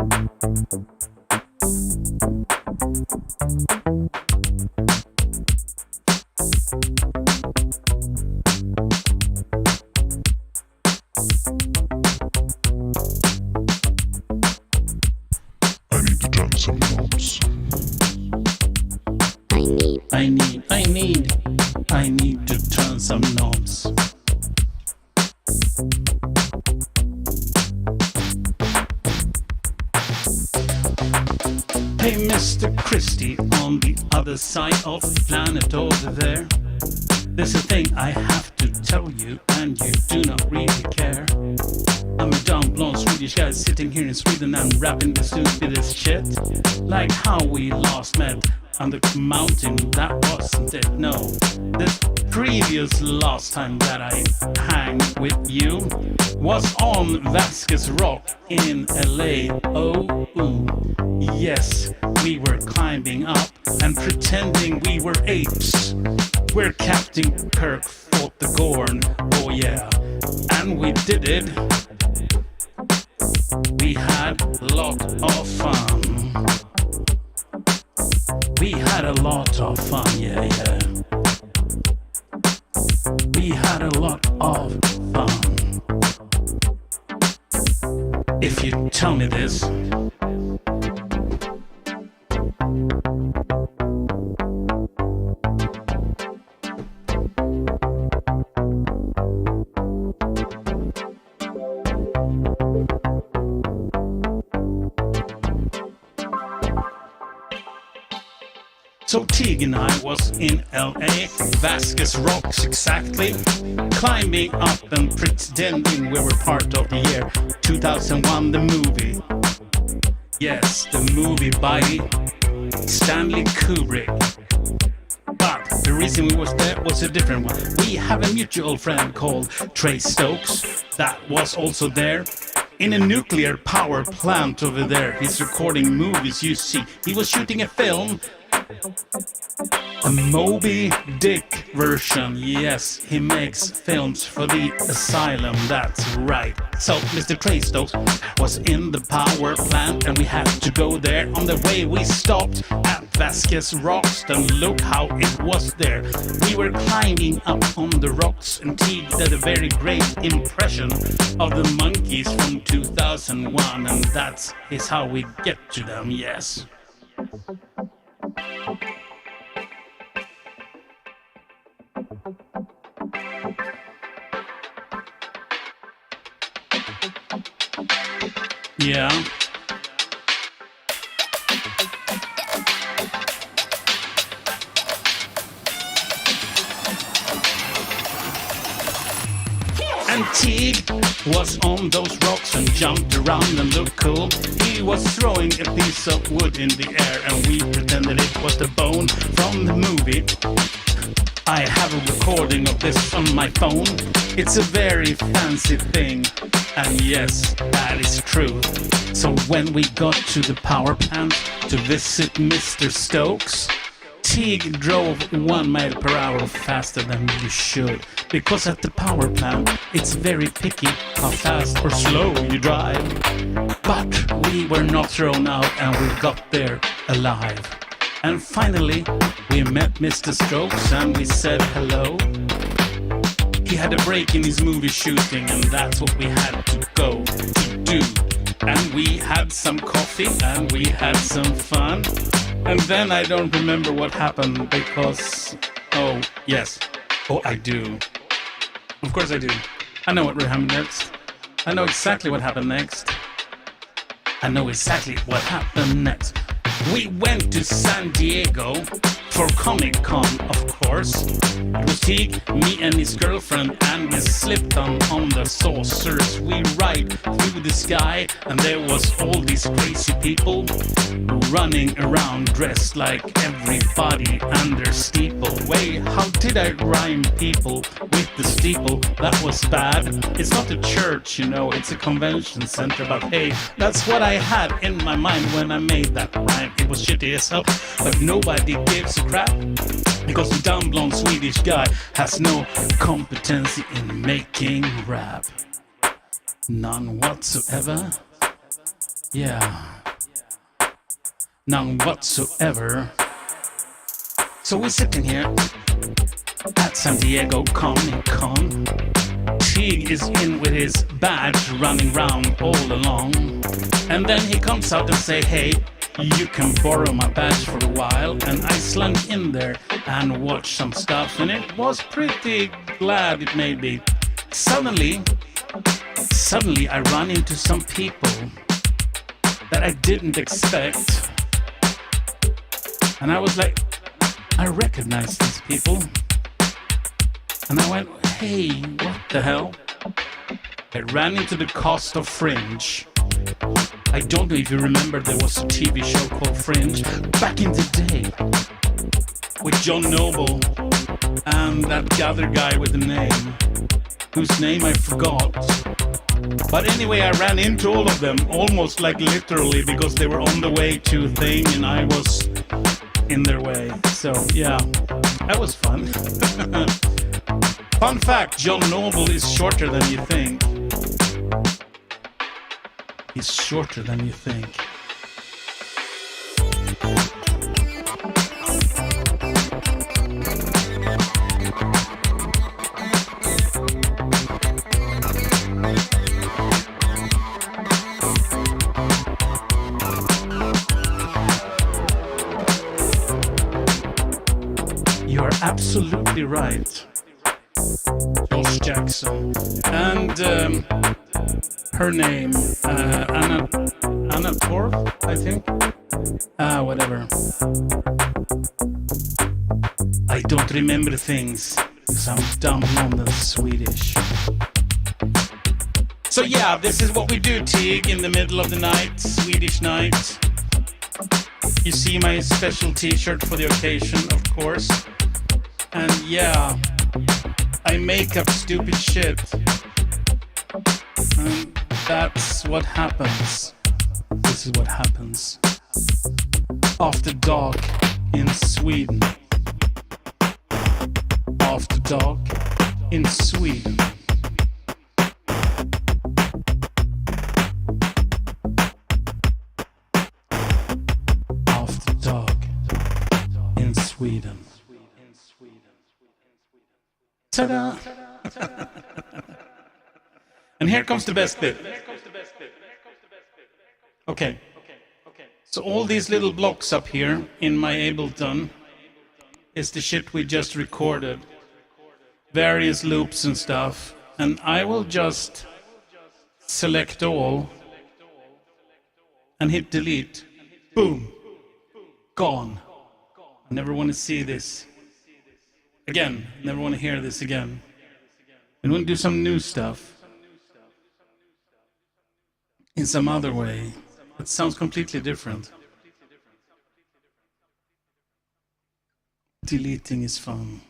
I need to turn some knobs. I need to turn some knobs. Hey, Mr. Christie, on the other side of the planet over there, there's a thing I have to tell you, and you do not really care. I'm a dumb blonde Swedish guy sitting here in Sweden and rapping the stupidest shit. Like how we last met on the mountain. That wasn't it, no. The previous last time that I hang with you was on Vasquez Rock in LA. Oh, ooh. Yes, we were climbing up and pretending we were apes. Where Captain Kirk fought the Gorn. Oh yeah, and we did it. We had a lot of fun. We had a lot of fun, yeah, yeah. We had a lot of fun. If you tell me this. So Teague and I was in LA, Vasquez Rocks exactly, climbing up and pretending we were part of the year 2001, the movie. Yes, the movie by Stanley Kubrick. But the reason we was there was a different one. We have a mutual friend called Trey Stokes that was also there. In a nuclear power plant over there, he's recording movies, you see. He was shooting a film. A Moby Dick version, yes, he makes films for the asylum, that's right. So Mr. Trey Stokes was in the power plant and we had to go there. On the way we stopped at Vasquez Rocks and look how it was there. We were climbing up on the rocks and Teague did a very great impression of the monkeys from 2001 and that is how we get to them, yes. Yeah. And Teague was on those rocks and jumped around and looked cool. He was throwing a piece of wood in the air and we pretended it was the bone from the movie. I have a recording of this on my phone. It's a very fancy thing. And yes, that is true. So when we got to the power plant to visit Mr. Stokes, Teague drove 1 mile per hour faster than you should. Because at the power plant, it's very picky how fast or slow you drive. But we were not thrown out and we got there alive. And finally, we met Mr. Stokes and we said hello. He had a break in his movie shooting and that's what we had to go to do. And we had some coffee and we had some fun. And then I don't remember what happened because... Oh, yes. Oh, I do. Of course I do. I know what happened next. I know exactly what happened next. I know exactly what happened next. We went to San Diego for Comic-Con, of course. It was Teague, me and his girlfriend, and we slipped on the saucers. We ride through the sky, and there was all these crazy people running around dressed like everybody and their steeple. Wait, how did I rhyme people with the steeple? That was bad. It's not a church, you know, it's a convention center. But hey, that's what I had in my mind when I made that rhyme. It was shitty as hell, but nobody gives a crap. Because the dumb blonde Swedish guy has no competency in making rap. None whatsoever. Yeah. None whatsoever. So we're sitting here at San Diego Comic-Con. Teague is in with his badge running round all along. And then he comes out and say, hey, you can borrow my badge for a while. And I slunk in there and watched some stuff and it was pretty glad it made me. Suddenly I run into some people that I didn't expect. And I was like, I recognize these people. And I went, hey, what the hell? I ran into the cast of Fringe. I don't know if you remember, there was a TV show called Fringe back in the day with John Noble and that other guy with the name, whose name I forgot. But anyway, I ran into all of them, almost like literally, because they were on the way to a thing and I was in their way. So yeah, that was fun. Fun fact, John Noble is shorter than you think. He's shorter than you think. You are absolutely right, Josh Jackson. And her name, Anna Torv, I think. Whatever. I don't remember things because I'm dumb on the Swedish. So yeah, this is what we do, Tig, in the middle of the night, Swedish night. You see my special t-shirt for the occasion, of course. And yeah, I make up stupid shit. And that's what happens. This is what happens. After dark in Sweden. After dark in Sweden. After dark in Sweden. Ta-da! And here comes the best bit. Okay. So all these little blocks up here in my Ableton is the shit we just recorded. Various loops and stuff. And I will just select all and hit delete. Boom. Gone. I never want to see this again. Never want to hear this again. I want to do some new stuff in some other way. It sounds completely different. Deleting is fun.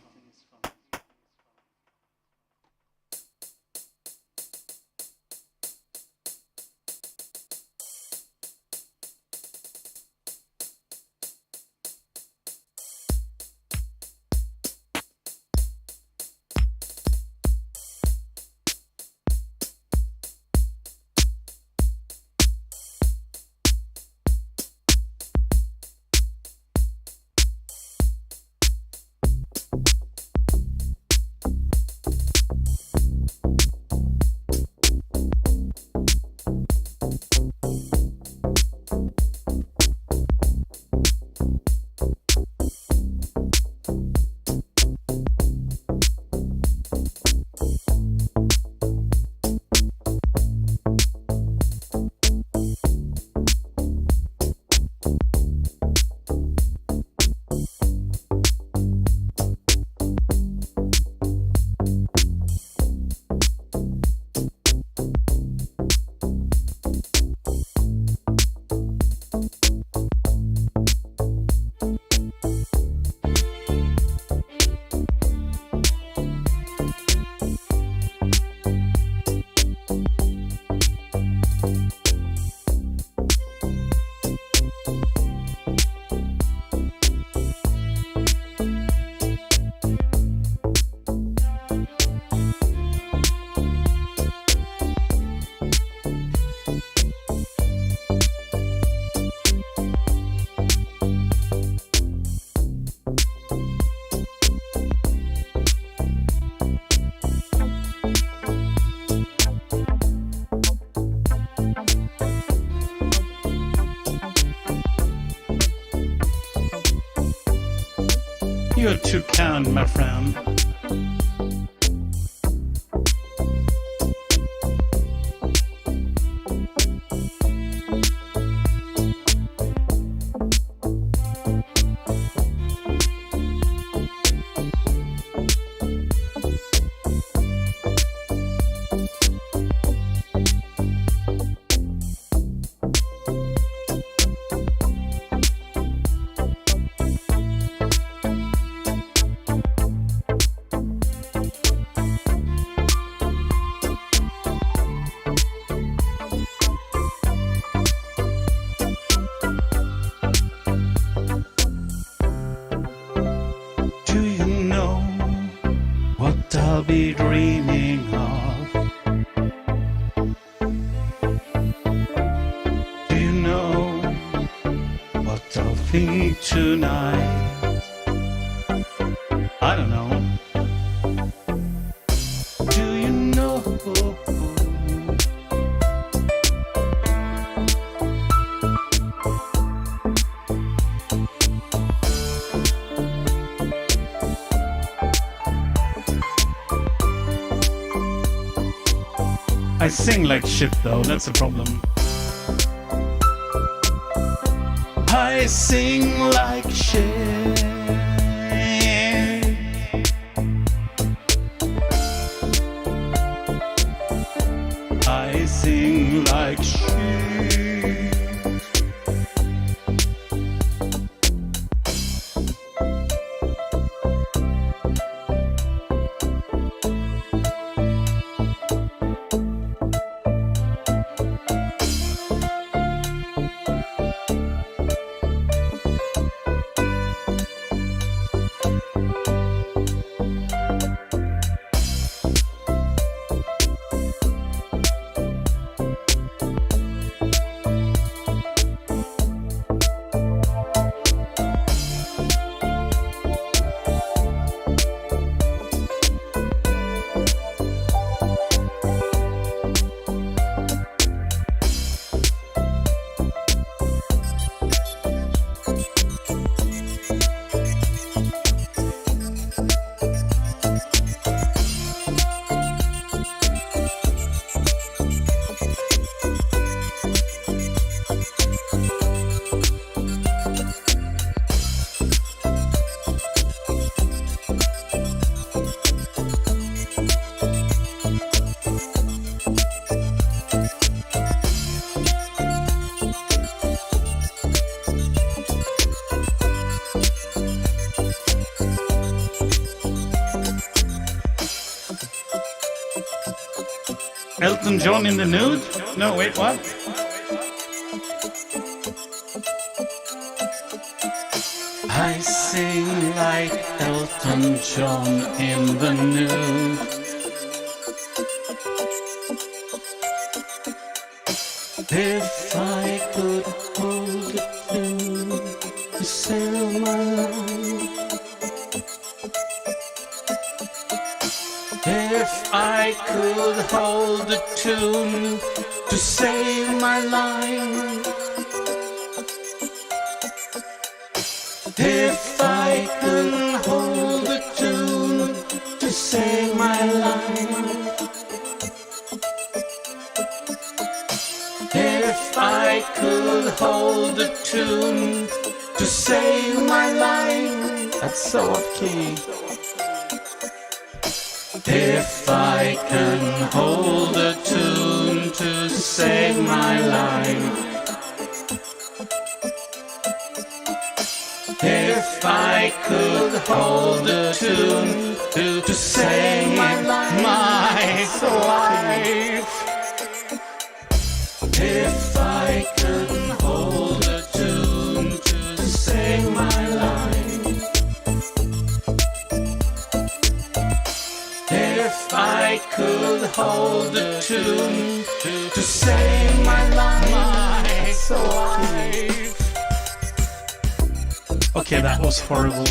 You're too kind, my friend. I'll be dreaming of. Do you know what I'll think tonight? I don't know. Do you know? I sing like shit though, that's the problem. I sing like shit. I sing like shit. Elton John in the nude? No, wait, what? I sing like Elton John in the nude. If I could hold a tune to save my life. If I could hold a tune to save my life. If I could hold a tune to save my life. If I could hold a tune to save my life. That's so off key. If I can hold a tune to save my life. If I could hold a tune to save my life. If I can hold a tune to save my life. If I could hold a tune to save my life. Okay, that was horrible.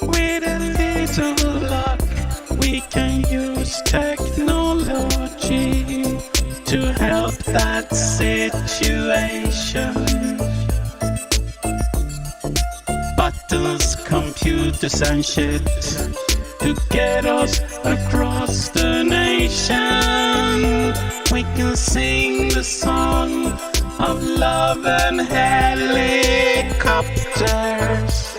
With a little luck, we can use technology to help that situation. Buttons, computers and shit to get us across the nation. We can sing the song of love and helicopters.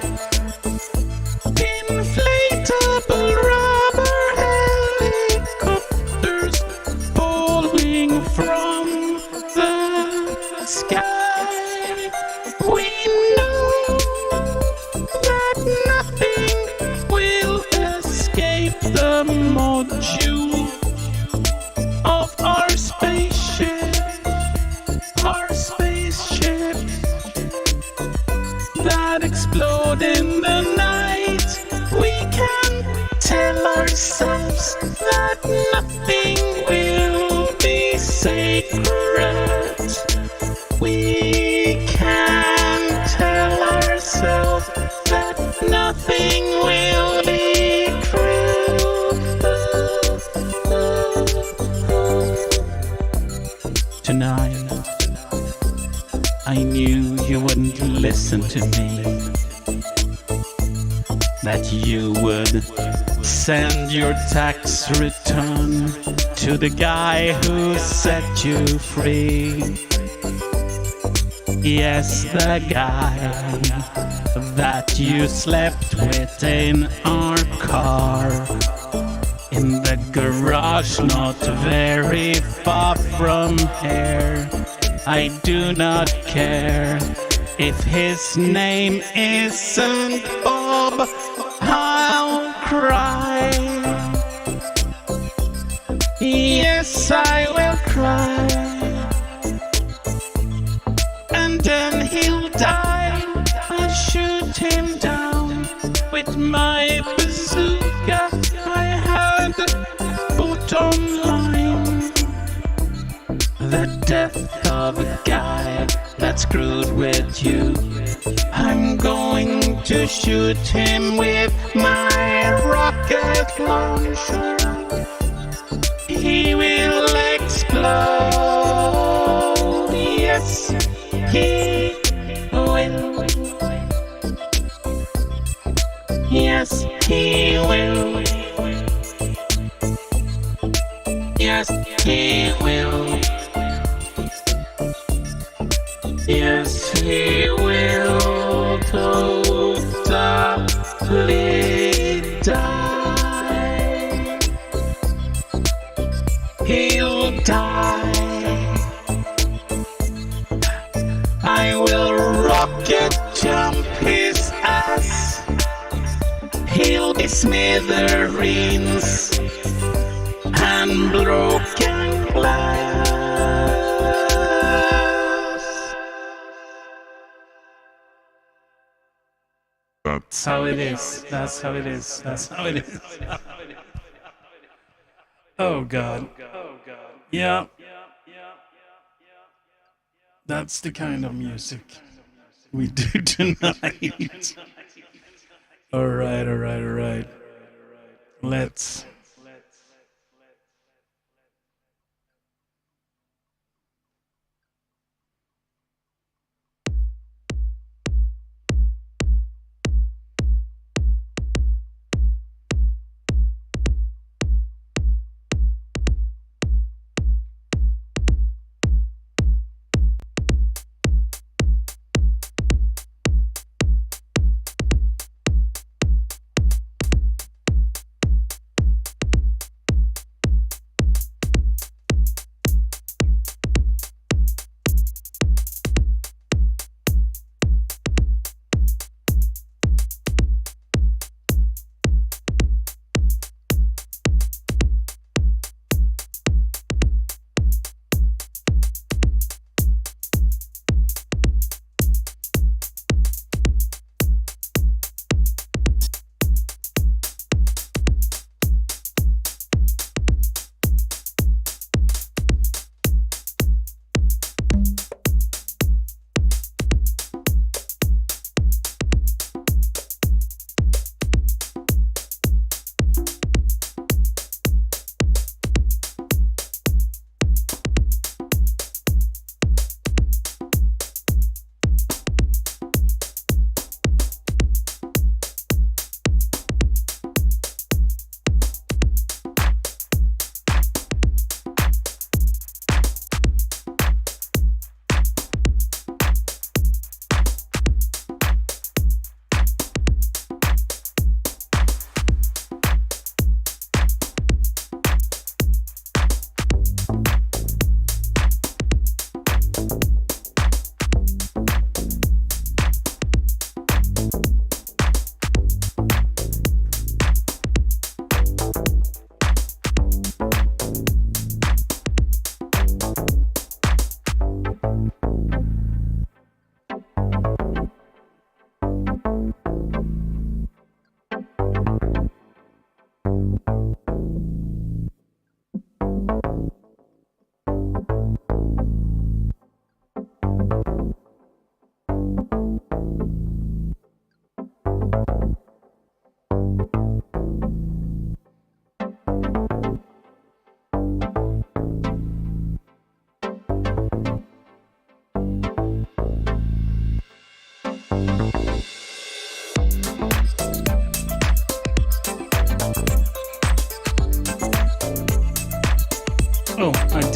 Inflatable rubber helicopters falling from the sky. We know that nothing will escape the the module of our spaceship. Our spaceship that explode in the night. We can tell ourselves that nothing will be sacred. We can tell ourselves that nothing will be true. Tonight, I knew you wouldn't listen to me, that you would send your tax return to the guy who set you free. Yes, the guy that you slept with in our car, in the garage not very far from here. I do not care if his name isn't Bob. I'll cry. Yes, I will cry. And then he'll die. I'll shoot him down with my bazooka I had put online. The death of a guy that screwed with you. I'm going to shoot him with my rocket launcher. He will explode. Yes, he will. Yes, he will. Yes, he will. Yes, he will totally die. He'll die. I will rocket jump his ass. He'll be smithereens and broken glass. That's how it is. That's how it is. That's how it is. Oh God. Yeah. That's the kind of music we do tonight. All right. Let's.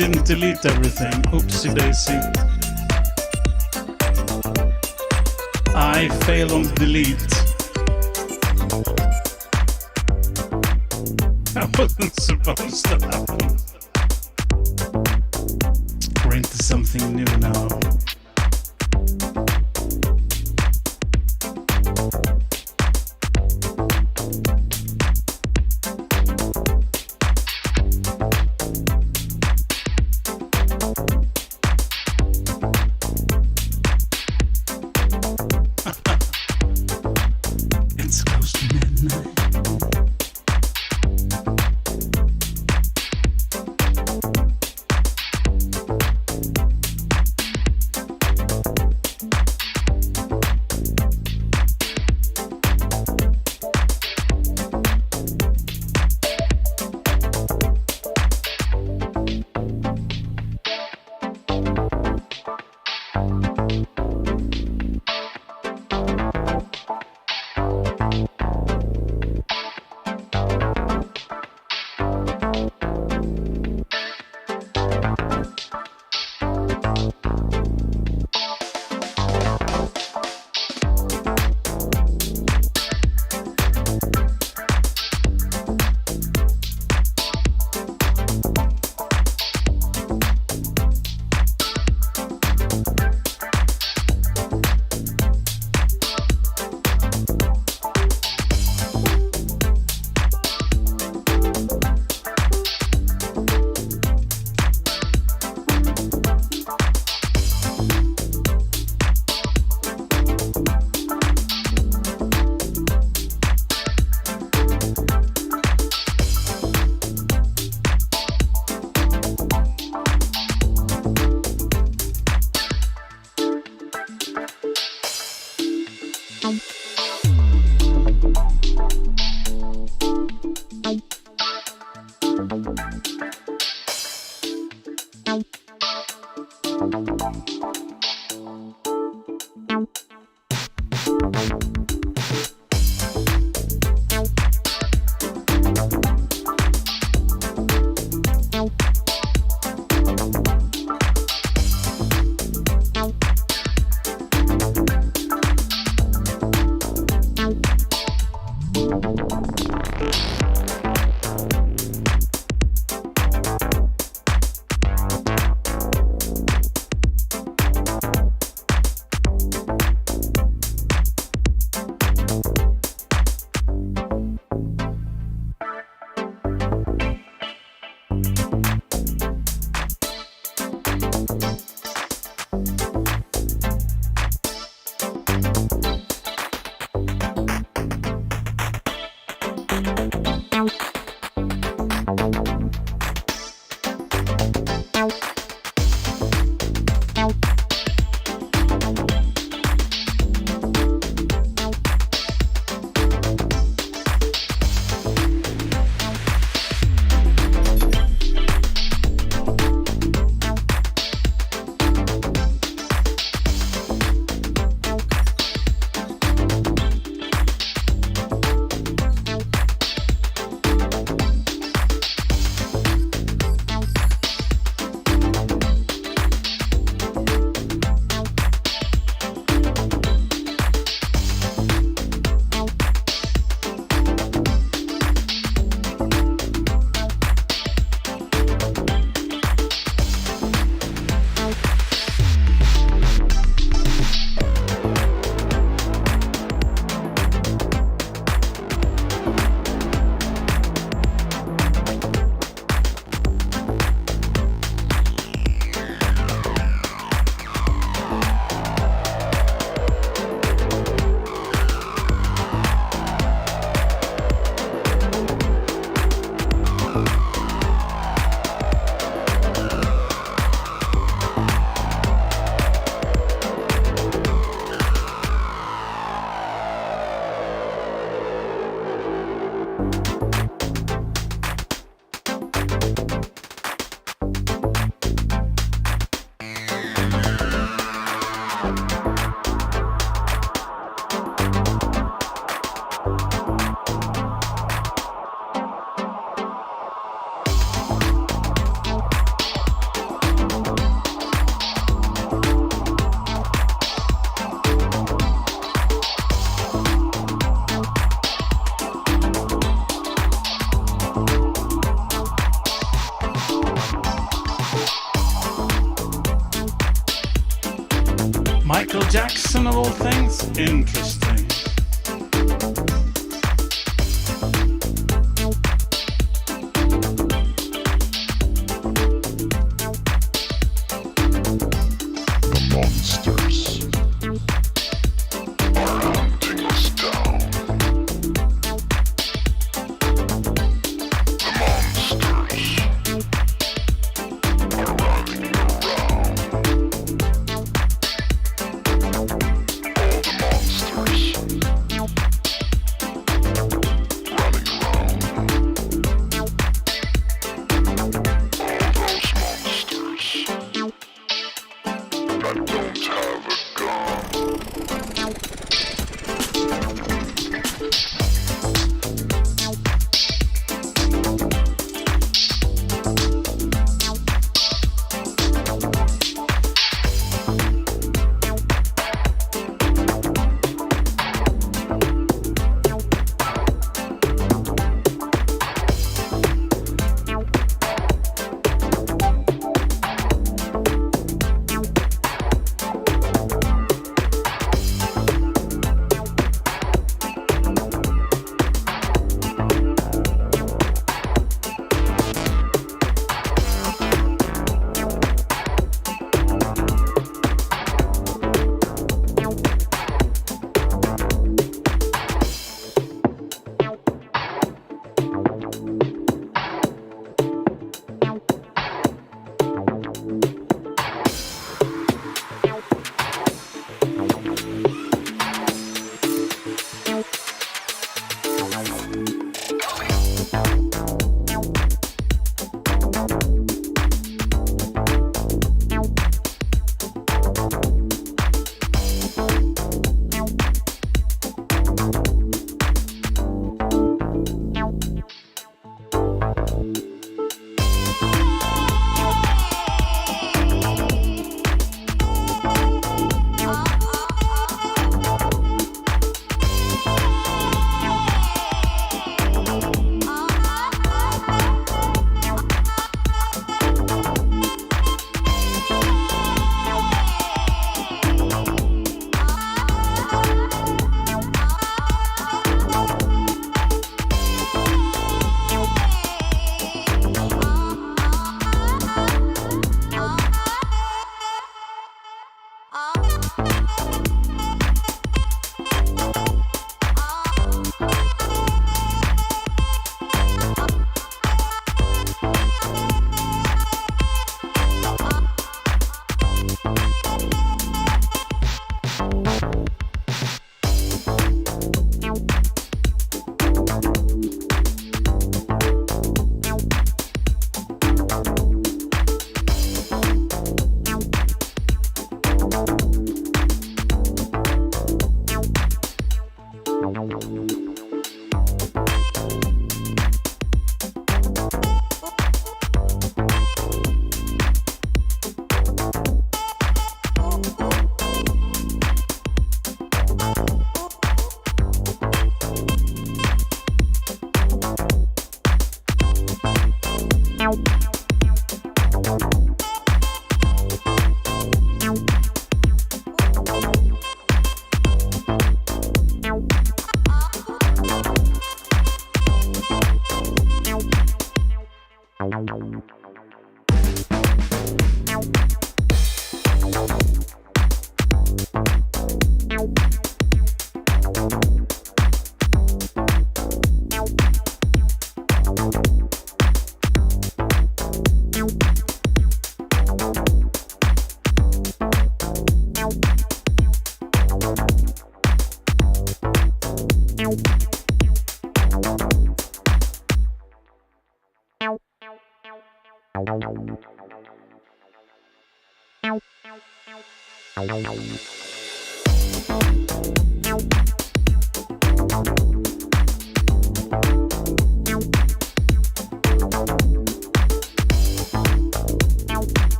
didn't delete everything. Oopsie daisy. I fail on delete. That wasn't supposed to happen. We're into something new now. It's close to midnight.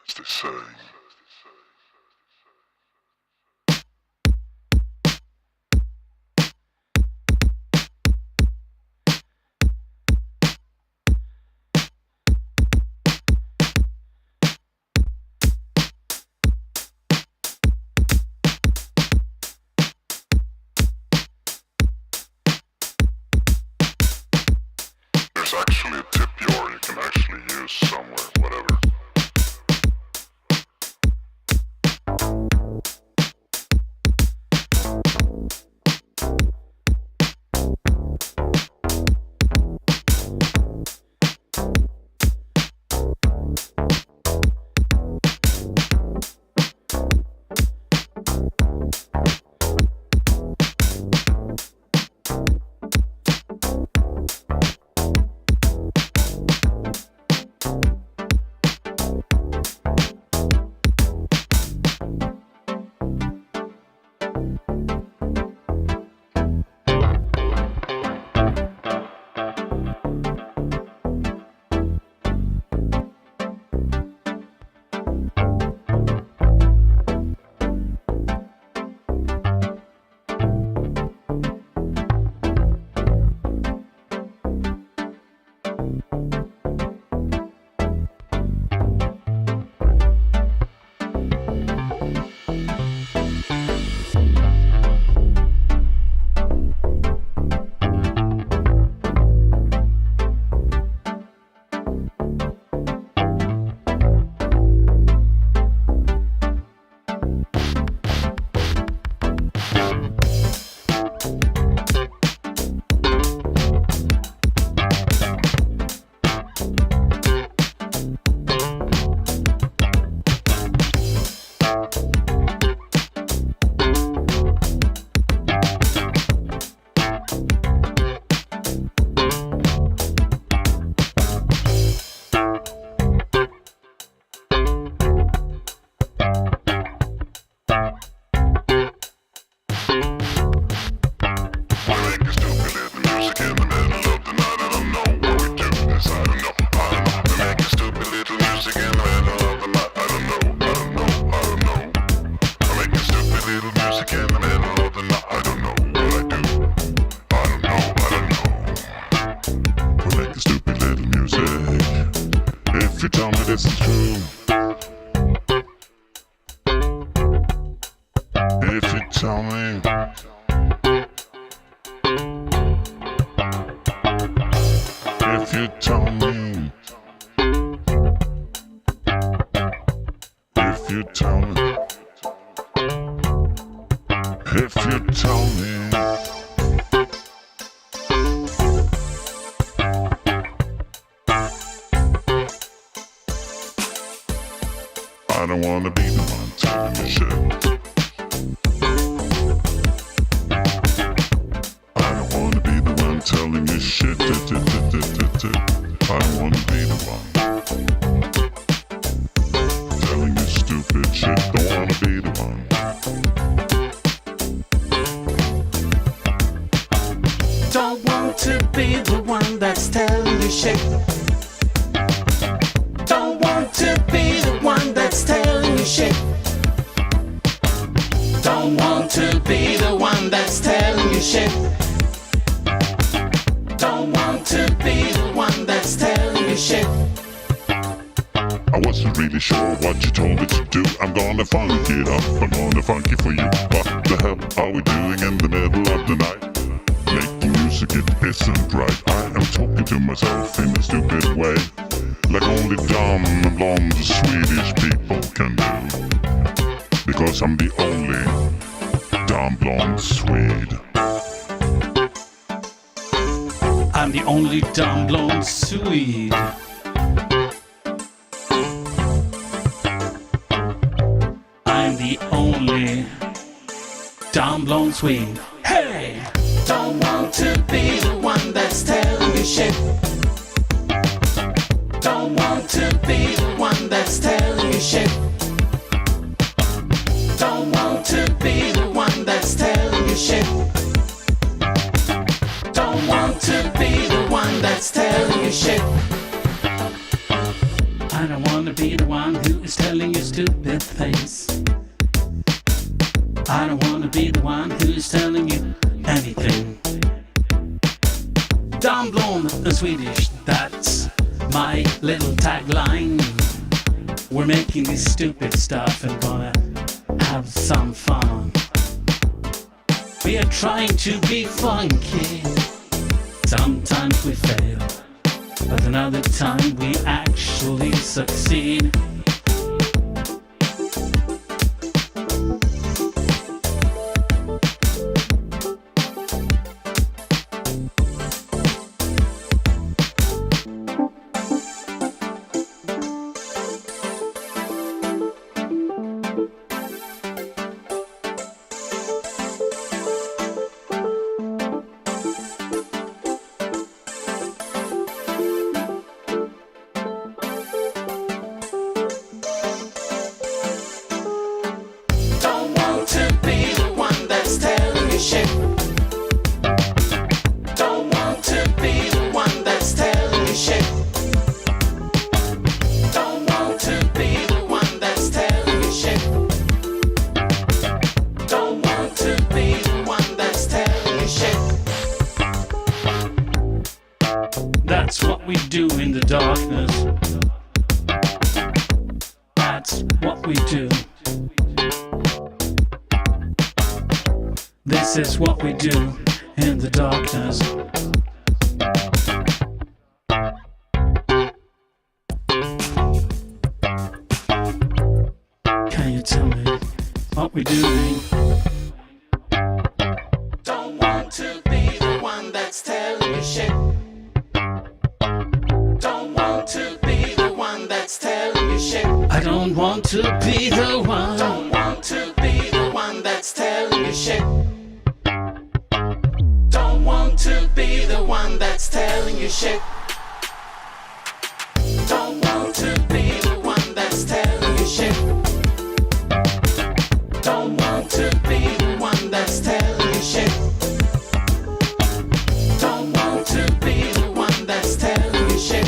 As they say. There's actually a tip jar you can actually use somewhere, whatever. this is true. If you tell me, if you tell me, if you tell me, if you tell me. I don't wanna be the one telling you shit. I don't wanna be the one telling you shit. I don't wanna be the one telling you stupid shit. Don't wanna be the one. Don't want to be the one that's telling you shit. Don't want to be the one that's telling you shit. Don't want to be the one that's telling you shit. Don't want to be the one that's telling shit. I wasn't really sure what you told me to do. I'm gonna funk it up, I'm gonna funk it for you. What the hell are we doing in the middle of the night? Making music, it isn't right. I am talking to myself in a stupid way, like only dumb and blonde Swedish people can do. Because I'm the only dumb blonde Swede. I'm the only dumb blonde Swede. I'm the only dumb blonde Swede. Hey! Don't want to be the one that's telling you shit. Don't want to be the one that's telling you shit. Don't want to be the one that's telling you shit. Don't want to be the one that's telling you shit. I don't wanna be the one who is telling you stupid things. I don't wanna be the one who is telling you anything. Dumb, blonde and Swedish, that's my little tagline. We're making this stupid stuff and gonna have some fun. We are trying to be funky. Sometimes we fail, but another time we actually succeed. That's what we do in the darkness. That's what we do. This is what we do in the darkness. Can you tell me what we're doing? Don't want to be the one that's telling you shit. Don't want to be the one that's telling you shit. I don't want to be the one. Don't want to be the one that's telling you shit. Don't want to be the one that's telling you shit. Don't want to be the one that's telling you shit. Don't want to be the one that's telling you shit. Don't want to be the one that's telling you shit.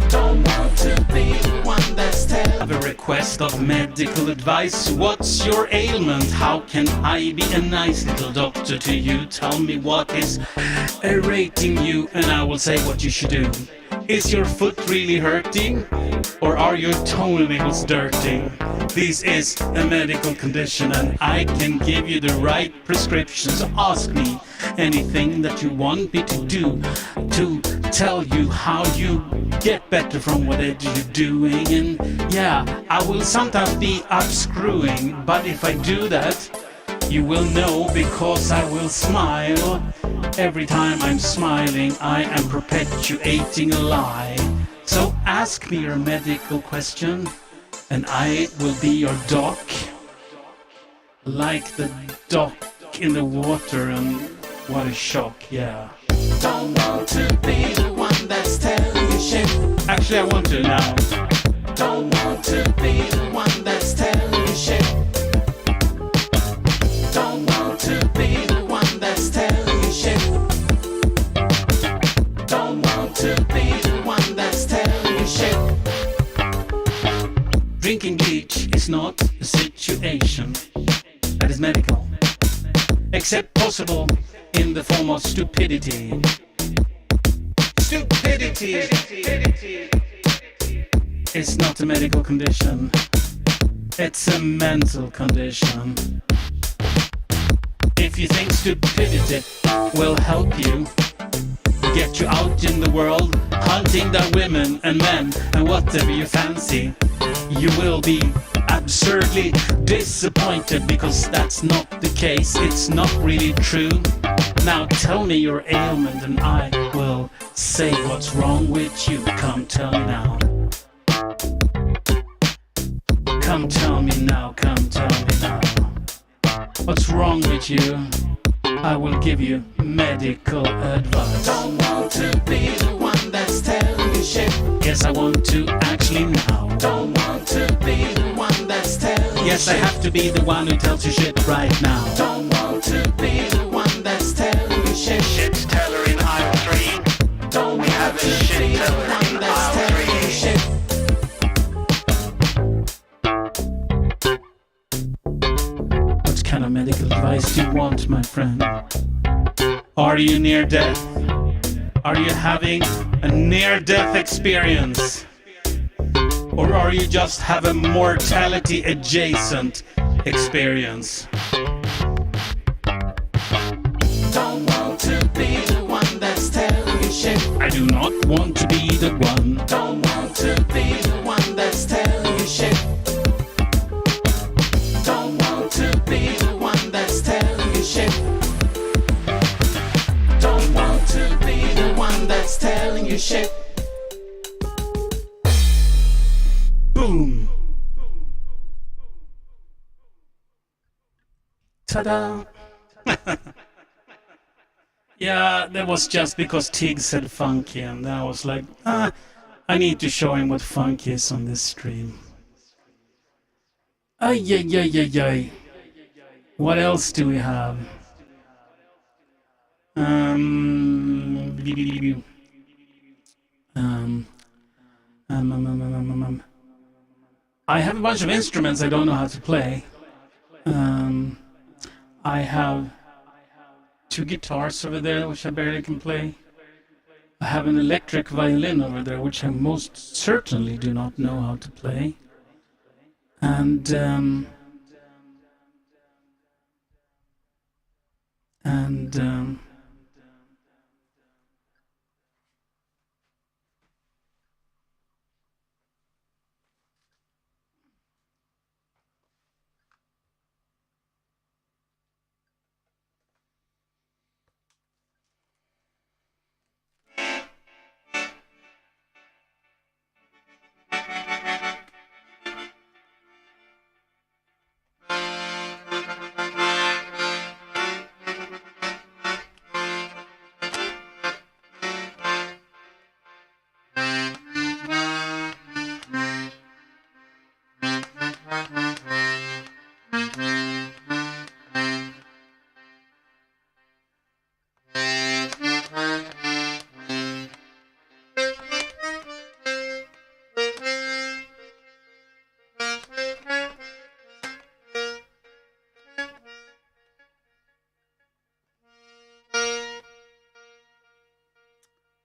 Don't want to be the one that's telling you. I have a request of medical advice. What's your ailment? How can I be a nice little doctor to you? Tell me what is irritating you and I will say what you should do. Is your foot really hurting? Or are your toenails dirty? This is a medical condition and I can give you the right prescription. So ask me anything that you want me to do to tell you how you get better from whatever you're doing. And yeah, I will sometimes be upscrewing, but if I do that, you will know because I will smile. Every time I'm smiling, I am perpetuating a lie. So ask me your medical question and I will be your doc. Like the doc in the water, and what a shock, yeah. Don't want to be the one that's telling you shit. Actually, I want to now. Don't want to be the one that's telling you shit. Don't want to be the one that's telling you shit. Don't want to be the one that's telling you shit. Drinking bleach is not a situation that is medical, except possible in the form of stupidity. Stupidity. It's not a medical condition. It's a mental condition. If you think stupidity will help you, get you out in the world, hunting down women and men and whatever you fancy, you will be absurdly disappointed because that's not the case. It's not really true. Now tell me your ailment and I will say what's wrong with you. Come tell me now. Come tell me now, come tell me now. What's wrong with you? I will give you medical advice. Don't want to be the one that's telling you shit. Yes, I want to actually now. Don't want to be the one that's telling you Yes, I shit. have to be the one who tells you shit right now. Don't want to be the one that's telling you shit. Shit teller in aisle 3. Don't want to be the one that's telling you shit. What kind of medical advice do you want, my friend? Are you near death? Are you having a near-death experience? Or are you just have a mortality-adjacent experience? Don't want to be the one that's telling you shit. I do not want to be the one. Don't want to be the one that's telling you shit. Don't want to be the one that's telling you shit. Don't want to be the one that's telling you shit. Boom! Ta-da! Yeah, that was just because Tig said funky, and I was like, I need to show him what funky is on this stream. Ay, ay, ay, ay, ay. What else do we have? I have a bunch of instruments I don't know how to play. I have 2 guitars over there, which I barely can play. I have an electric violin over there, which I most certainly do not know how to play. And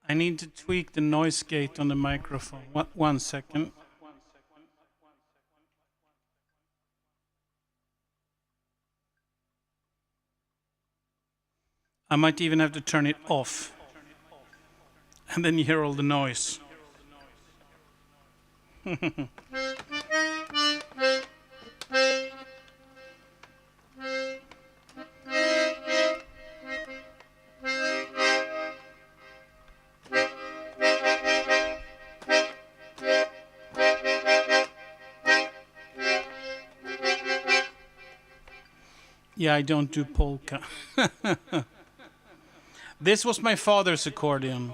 I need to tweak the noise gate on the microphone. One second. I might even have to turn it off. And then you hear all the noise. Yeah, I don't do polka. This was my father's accordion.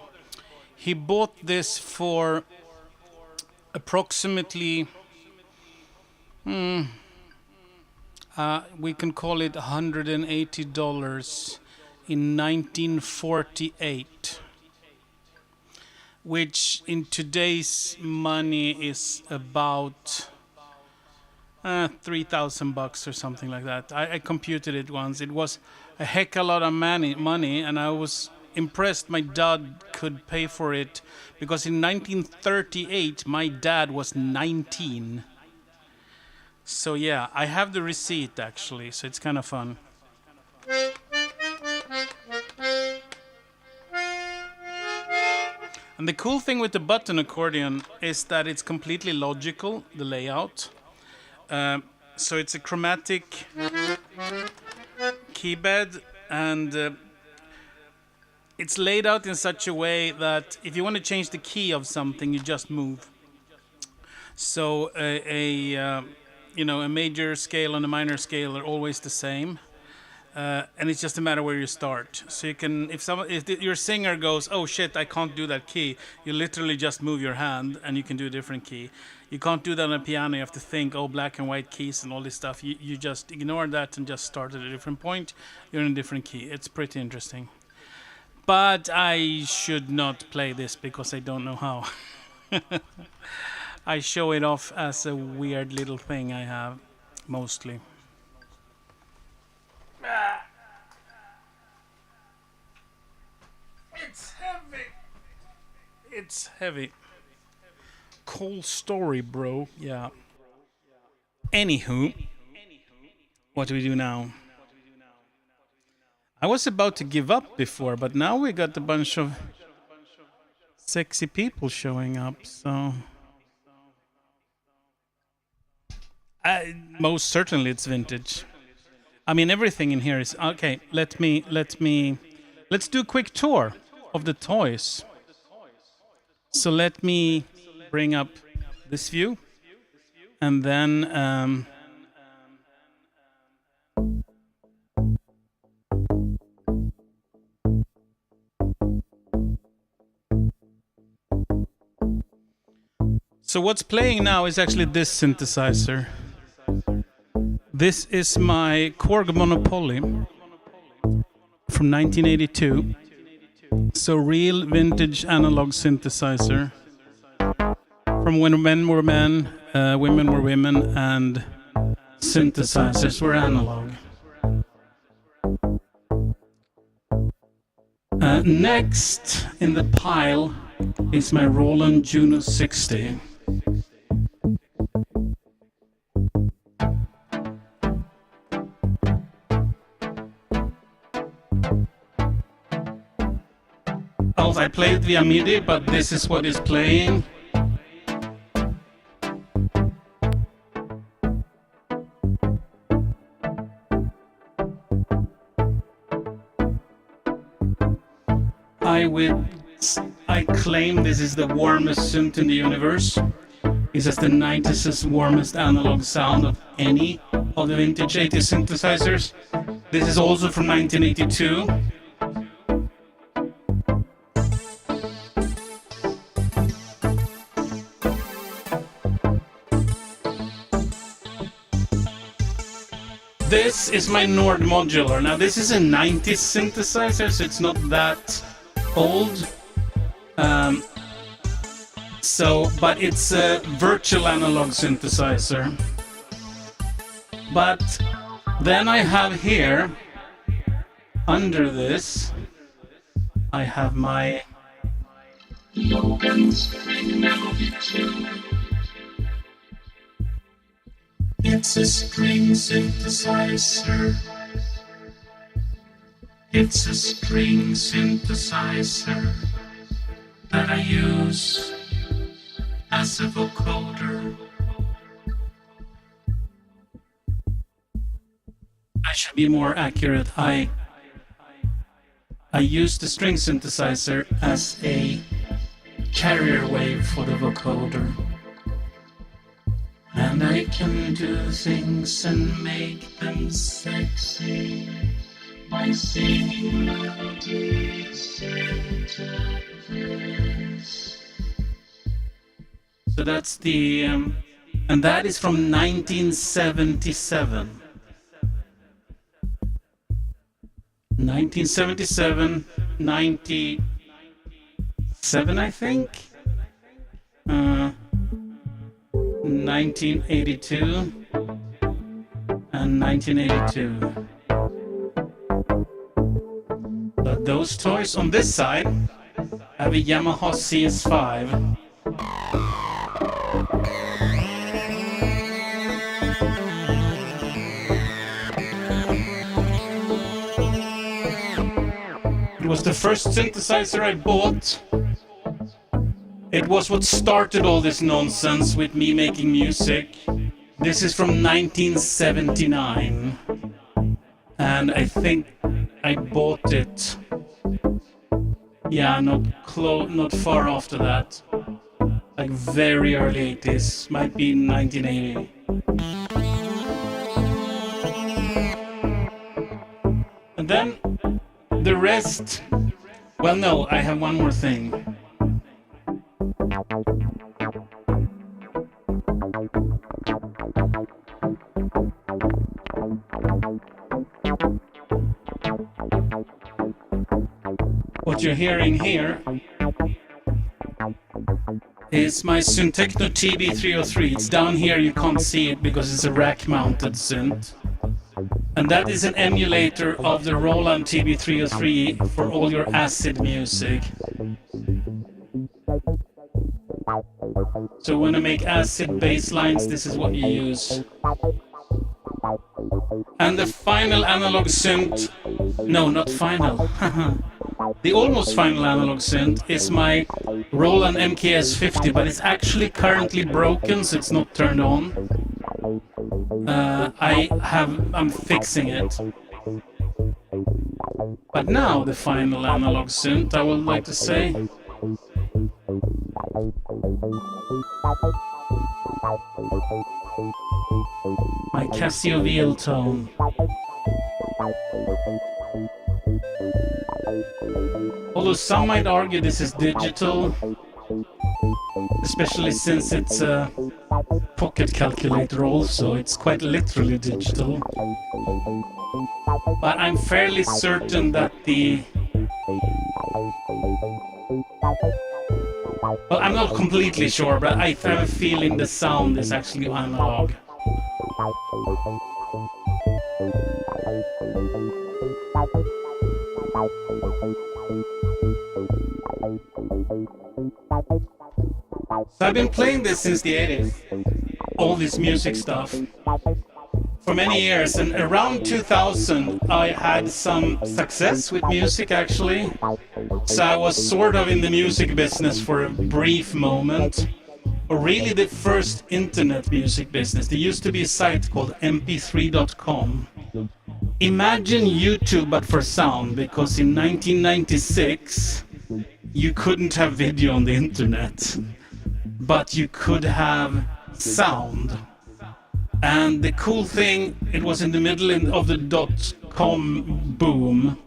He bought this for approximately, we can call it $180 in 1948, which in today's money is about $3,000 or something like that. I computed it once. It was a heck of a lot of money, and I was impressed my dad could pay for it because in 1938 my dad was 19. So yeah, I have the receipt actually, so it's kind of fun. And the cool thing with the button accordion is that it's completely logical, the layout. So it's a chromatic keypad, and it's laid out in such a way that if you want to change the key of something, you just move. So a major scale and a minor scale are always the same. And it's just a matter where you start. So you can, if your singer goes, "Oh shit, I can't do that key," you literally just move your hand and you can do a different key. You can't do that on a piano. You have to think, oh, black and white keys and all this stuff. You just ignore that and just start at a different point. You're in a different key. It's pretty interesting. But I should not play this because I don't know how. I show it off as a weird little thing I have, mostly. It's heavy. It's heavy. Cool story, bro. Yeah. Anywho, what do we do now? I was about to give up before, but now we got a bunch of sexy people showing up, so most certainly it's vintage. I mean, everything in here is okay. Let's do a quick tour of the toys. So let me bring up this view, and then so what's playing now is actually this synthesizer. This is my Korg Monopoly from 1982. So real vintage analog synthesizer from when men were men, women were women, and synthesizers were analog. Next in the pile is my Roland Juno 60. I played via MIDI, but this is what is playing. I claim this is the warmest synth in the universe. It has the 90s warmest analog sound of any of the vintage 80s synthesizers. This is also from 1982. This is my Nord modular. Now this is a 90s synthesizer, so it's not that old. But it's a virtual analog synthesizer. But then I have here, under this, I have my Logan String Melody 2. It's a string synthesizer. It's a string synthesizer that I use as a vocoder. I should be more accurate. I use the string synthesizer as a carrier wave for the vocoder. And I can do things and make them sexy by singing melodies into this. So that's the, and that is from 1977. 1977, 97, I think. 1982 and 1982. But those toys on this side, I have a Yamaha CS5. It was the first synthesizer I bought. It was what started all this nonsense with me making music. This is from 1979. And I think I bought it, yeah, not far after that. Like very early 80s, might be 1980. And then the rest, well, no, I have one more thing. What you're hearing here is my Syntechno TB303. It's down here, you can't see it because it's a rack-mounted synth. And that is an emulator of the Roland TB303 for all your acid music. So when I make acid bass lines, this is what you use. And the final analog synth, no, not final, the almost final analog synth is my Roland MKS50, but it's actually currently broken, so it's not turned on. I'm fixing it. But now the final analog synth, I would like to say. My Casio VL tone. Although some might argue this is digital, especially since it's a pocket calculator also, it's quite literally digital. But I'm fairly certain that well, I'm not completely sure, but I have a feeling the sound is actually analog. So I've been playing this since the 80s, all this music stuff, for many years, and around 2000 I had some success with music actually. So I was sort of in the music business for a brief moment, or really the first internet music business. There used to be a site called mp3.com. Imagine YouTube but for sound, because in 1996 you couldn't have video on the internet, but you could have sound. And the cool thing, it was in the middle of the .com boom,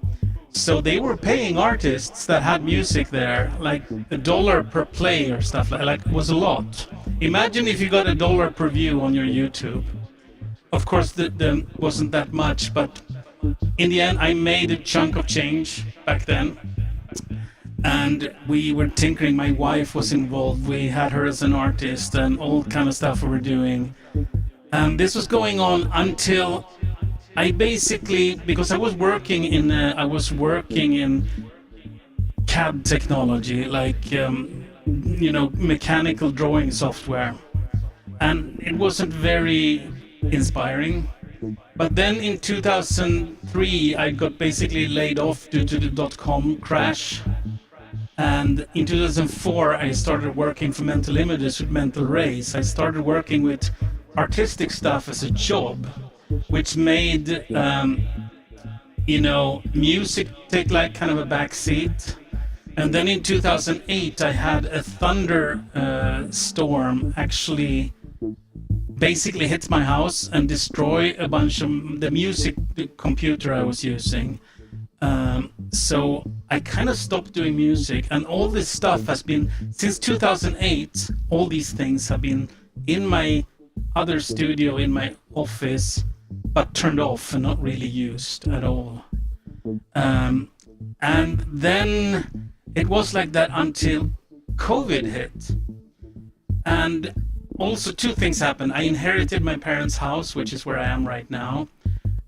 so they were paying artists that had music there like $1 per play or stuff like it was a lot. Imagine if you got $1 per view on your YouTube. Of course, the wasn't that much, but in the end, I made a chunk of change back then. And we were tinkering. My wife was involved. We had her as an artist and all kind of stuff we were doing. And this was going on until I basically, because I was working in CAD technology, like mechanical drawing software, and it wasn't very inspiring. But then in 2003 I got basically laid off due to the .com crash, and in 2004 I started working for Mental Images with Mental Rays. I started working with artistic stuff as a job, which made music take like kind of a backseat. And then in 2008 I had a thunder storm actually basically hit my house and destroy a bunch of the music computer I was using. So I kind of stopped doing music, and all this stuff has been, since 2008, all these things have been in my other studio, in my office, but turned off and not really used at all. And then it was like that until COVID hit. And also two things happened. I inherited my parents' house, which is where I am right now.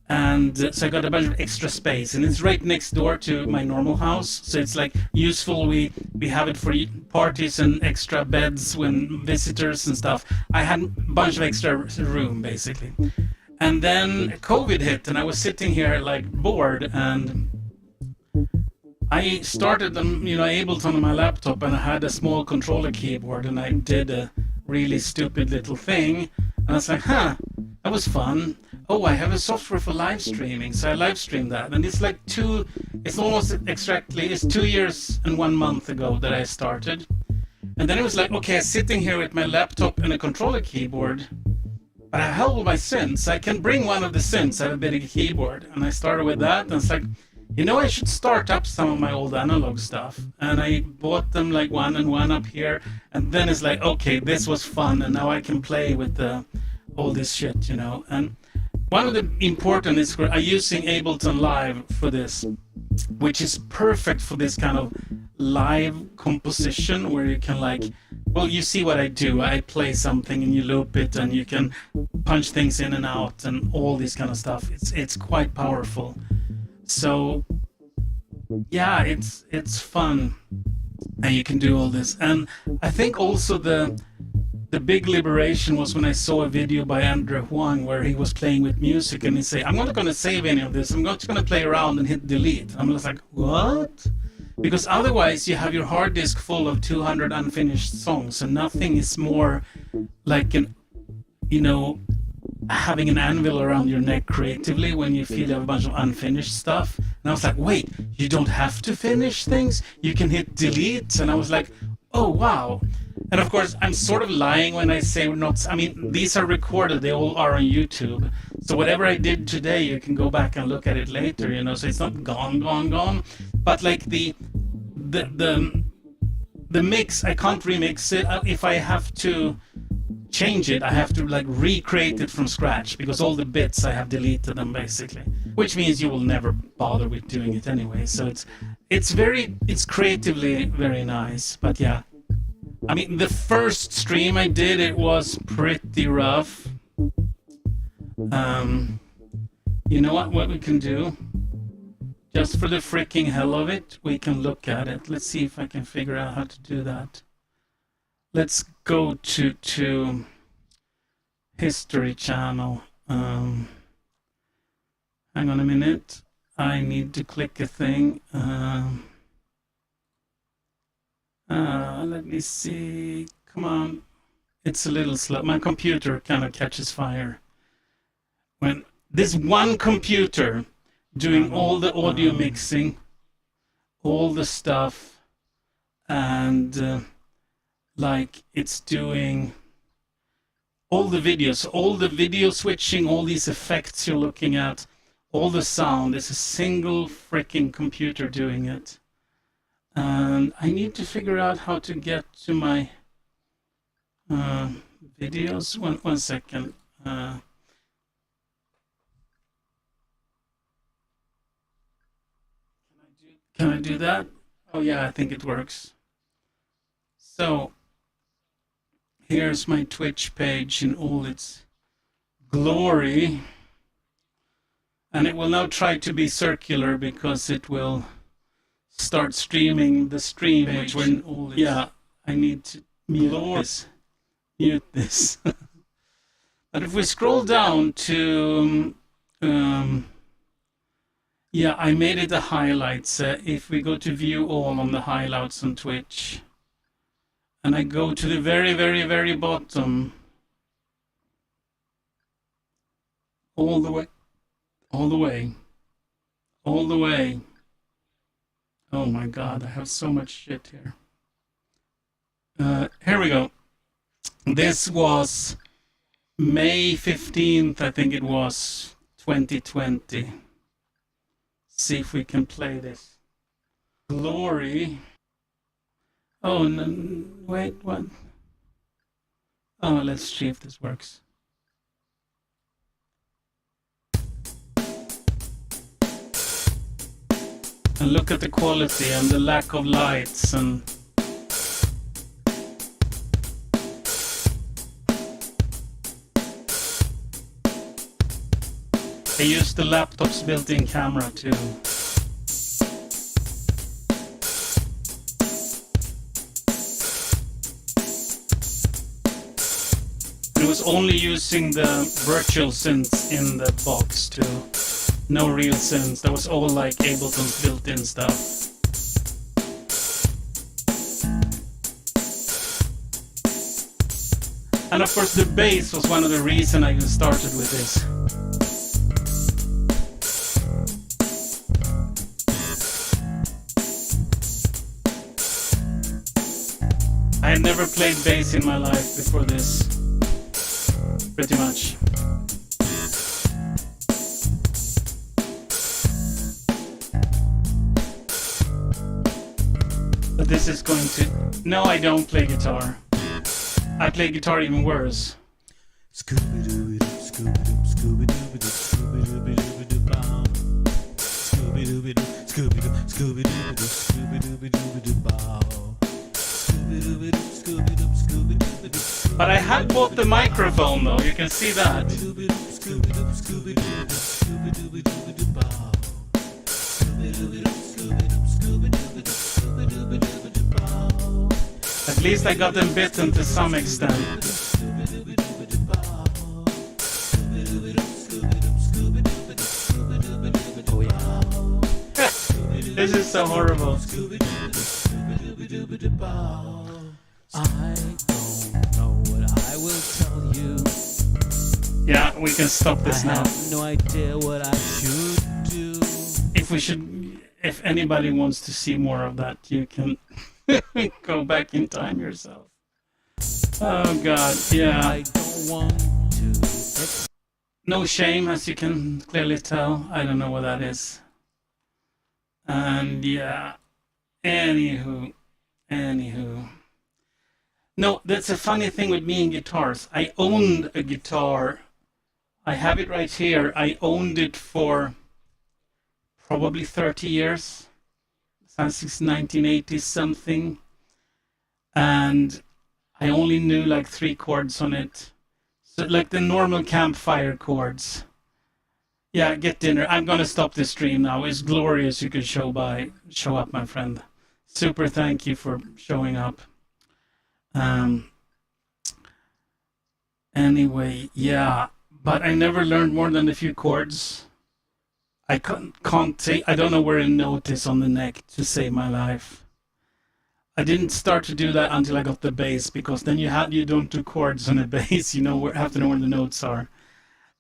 And so I got a bunch of extra space, and it's right next door to my normal house, so it's like useful. We have it for parties and extra beds when visitors and stuff. I had a bunch of extra room basically. And then COVID hit, and I was sitting here like bored, and I started Ableton on my laptop, and I had a small controller keyboard, and I did a really stupid little thing, and I was like, that was fun. Oh, I have a software for live streaming, so I live streamed that, and it's like it's almost exactly, it's 2 years and 1 month ago that I started. And then it was like, okay, I'm sitting here with my laptop and a controller keyboard, but I have all my synths. I can bring one of the synths, I have a bigger keyboard, and I started with that, and it's like, I should start up some of my old analog stuff. And I bought them like one and one up here, and then it's like, okay, this was fun, and now I can play with all this shit, and one of the important is I'm using Ableton Live for this, which is perfect for this kind of live composition where you can you see what I do. I play something and you loop it, and you can punch things in and out and all this kind of stuff. It's quite powerful. So yeah, it's fun, and you can do all this. And I think also the big liberation was when I saw a video by Andrew Huang where he was playing with music, and he said, I'm not going to save any of this, I'm just going to play around and hit delete. I'm just like, what? Because otherwise you have your hard disk full of 200 unfinished songs, and nothing is more like having an anvil around your neck creatively when you feel you have a bunch of unfinished stuff. And I was like, wait, you don't have to finish things? You can hit delete? And I was like, oh, wow. And of course, I'm sort of lying when I say these are recorded, they all are on YouTube. So whatever I did today, you can go back and look at it later, so it's not gone. But like the mix, I can't remix it. If I have to change it, I have to recreate it from scratch, because all the bits I have deleted them basically, which means you will never bother with doing it anyway. So it's creatively very nice. But yeah, the first stream I did, it was pretty rough. You know what we can do? Just for the freaking hell of it, we can look at it. Let's see if I can figure out how to do that. Let's go to History Channel. Hang on a minute. I need to click a thing. Let me see. Come on. It's a little slow. My computer kind of catches fire. When this one computer doing all the audio mixing, all the stuff, and it's doing all the video switching, all these effects you're looking at, all the sound. It's a single freaking computer doing it. And I need to figure out how to get to my videos. One second. Can I do that? Oh yeah, I think it works. So here's my Twitch page in all its glory. And it will now try to be circular because it will start streaming the stream, which when all its, yeah, I need to mute this. But if we scroll down to yeah, I made it the highlights. If we go to view all on the highlights on Twitch, and I go to the very, very, very bottom, all the way, all the way, all the way. Oh my God, I have so much shit here. Here we go. This was May 15th, I think it was, 2020. See if we can play this. Glory. Oh, no, wait, what? Oh, let's see if this works. And look at the quality and the lack of lights and... I use the laptop's built-in camera too. It was only using the virtual synths in the box too. No real synths. That was all like Ableton's built-in stuff. And of course the bass was one of the reasons I even started with this. I had never played bass in my life before this. Pretty much. But this is going to... No, I don't play guitar. I play guitar even worse. But I had bought the microphone though, you can see that. At least I got them bitten to some extent. Oh yeah. This is so horrible. I don't know what I will tell you. Yeah, we can stop this now. I have no idea what I should do. If anybody wants to see more of that, you can go back in time yourself. Oh god, yeah. I don't want to. No shame, as you can clearly tell. I don't know what that is. And yeah, anywho. No, that's a funny thing with me and guitars. I owned a guitar. I have it right here. I owned it for probably 30 years. Since 1980 something. And I only knew like 3 chords on it. So like the normal campfire chords. Yeah, get dinner. I'm gonna stop this stream now. It's glorious you could show up, my friend. Super thank you for showing up. Anyway, yeah, but I never learned more than a few chords. I can't say, I don't know where a note is on the neck to save my life. I didn't start to do that until I got the bass, because then you don't do chords on a bass, you have to know where the notes are.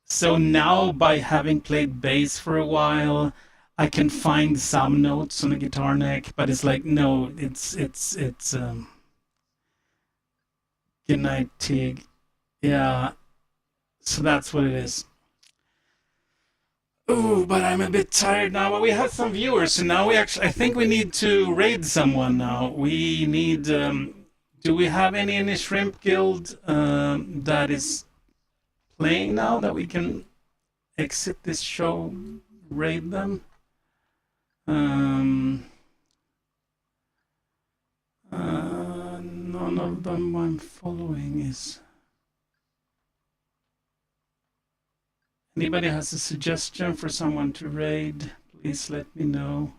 So now, by having played bass for a while, I can find some notes on the guitar neck, but it's like, no, it's good night, Tig. Yeah, so that's what it is. Ooh, but I'm a bit tired now. But we have some viewers, so now I think we need to raid someone now. We need, do we have any in the Shrimp Guild that is playing now that we can exit this show, raid them? None of them I'm following is... Anybody has a suggestion for someone to raid, please let me know.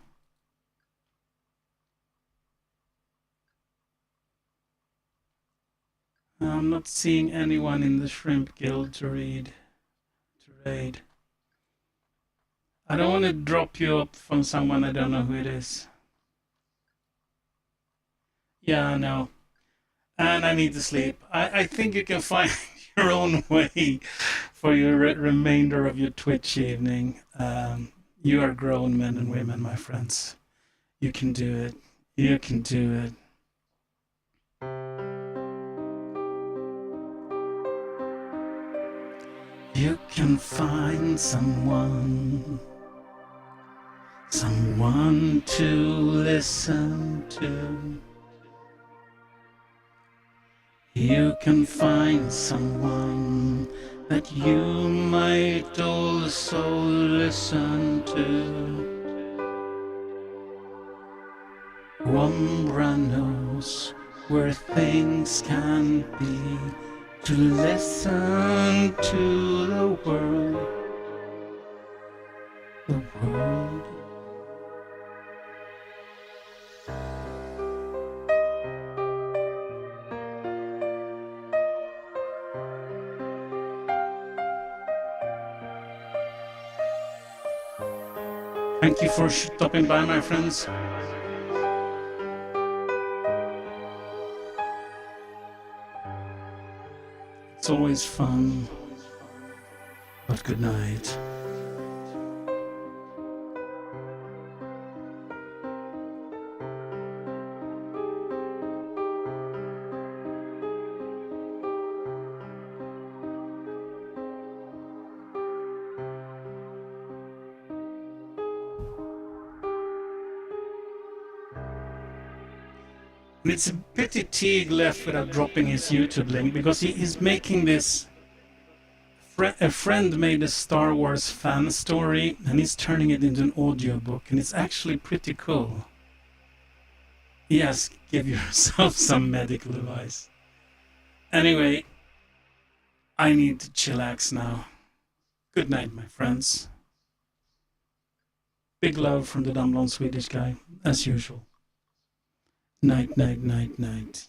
I'm not seeing anyone in the Shrimp Guild to raid. I don't want to drop you up from someone I don't know who it is. Yeah, I know. And I need to sleep. I think you can find your own way for your remainder of your Twitch evening. You are grown men and women, my friends. You can do it. You can do it. You can find someone to listen to. You can find someone that you might also listen to. Umbra knows where things can be, to listen to the world. the world. Thank you for stopping by, my friends. It's always fun, but good night. And it's a pity Teague left without dropping his YouTube link, because he is making this. A friend made a Star Wars fan story and he's turning it into an audiobook, and it's actually pretty cool. Yes, give yourself some medical advice. Anyway, I need to chillax now. Good night, my friends. Big love from the dumb blonde Swedish guy, as usual. Night, night, night, night.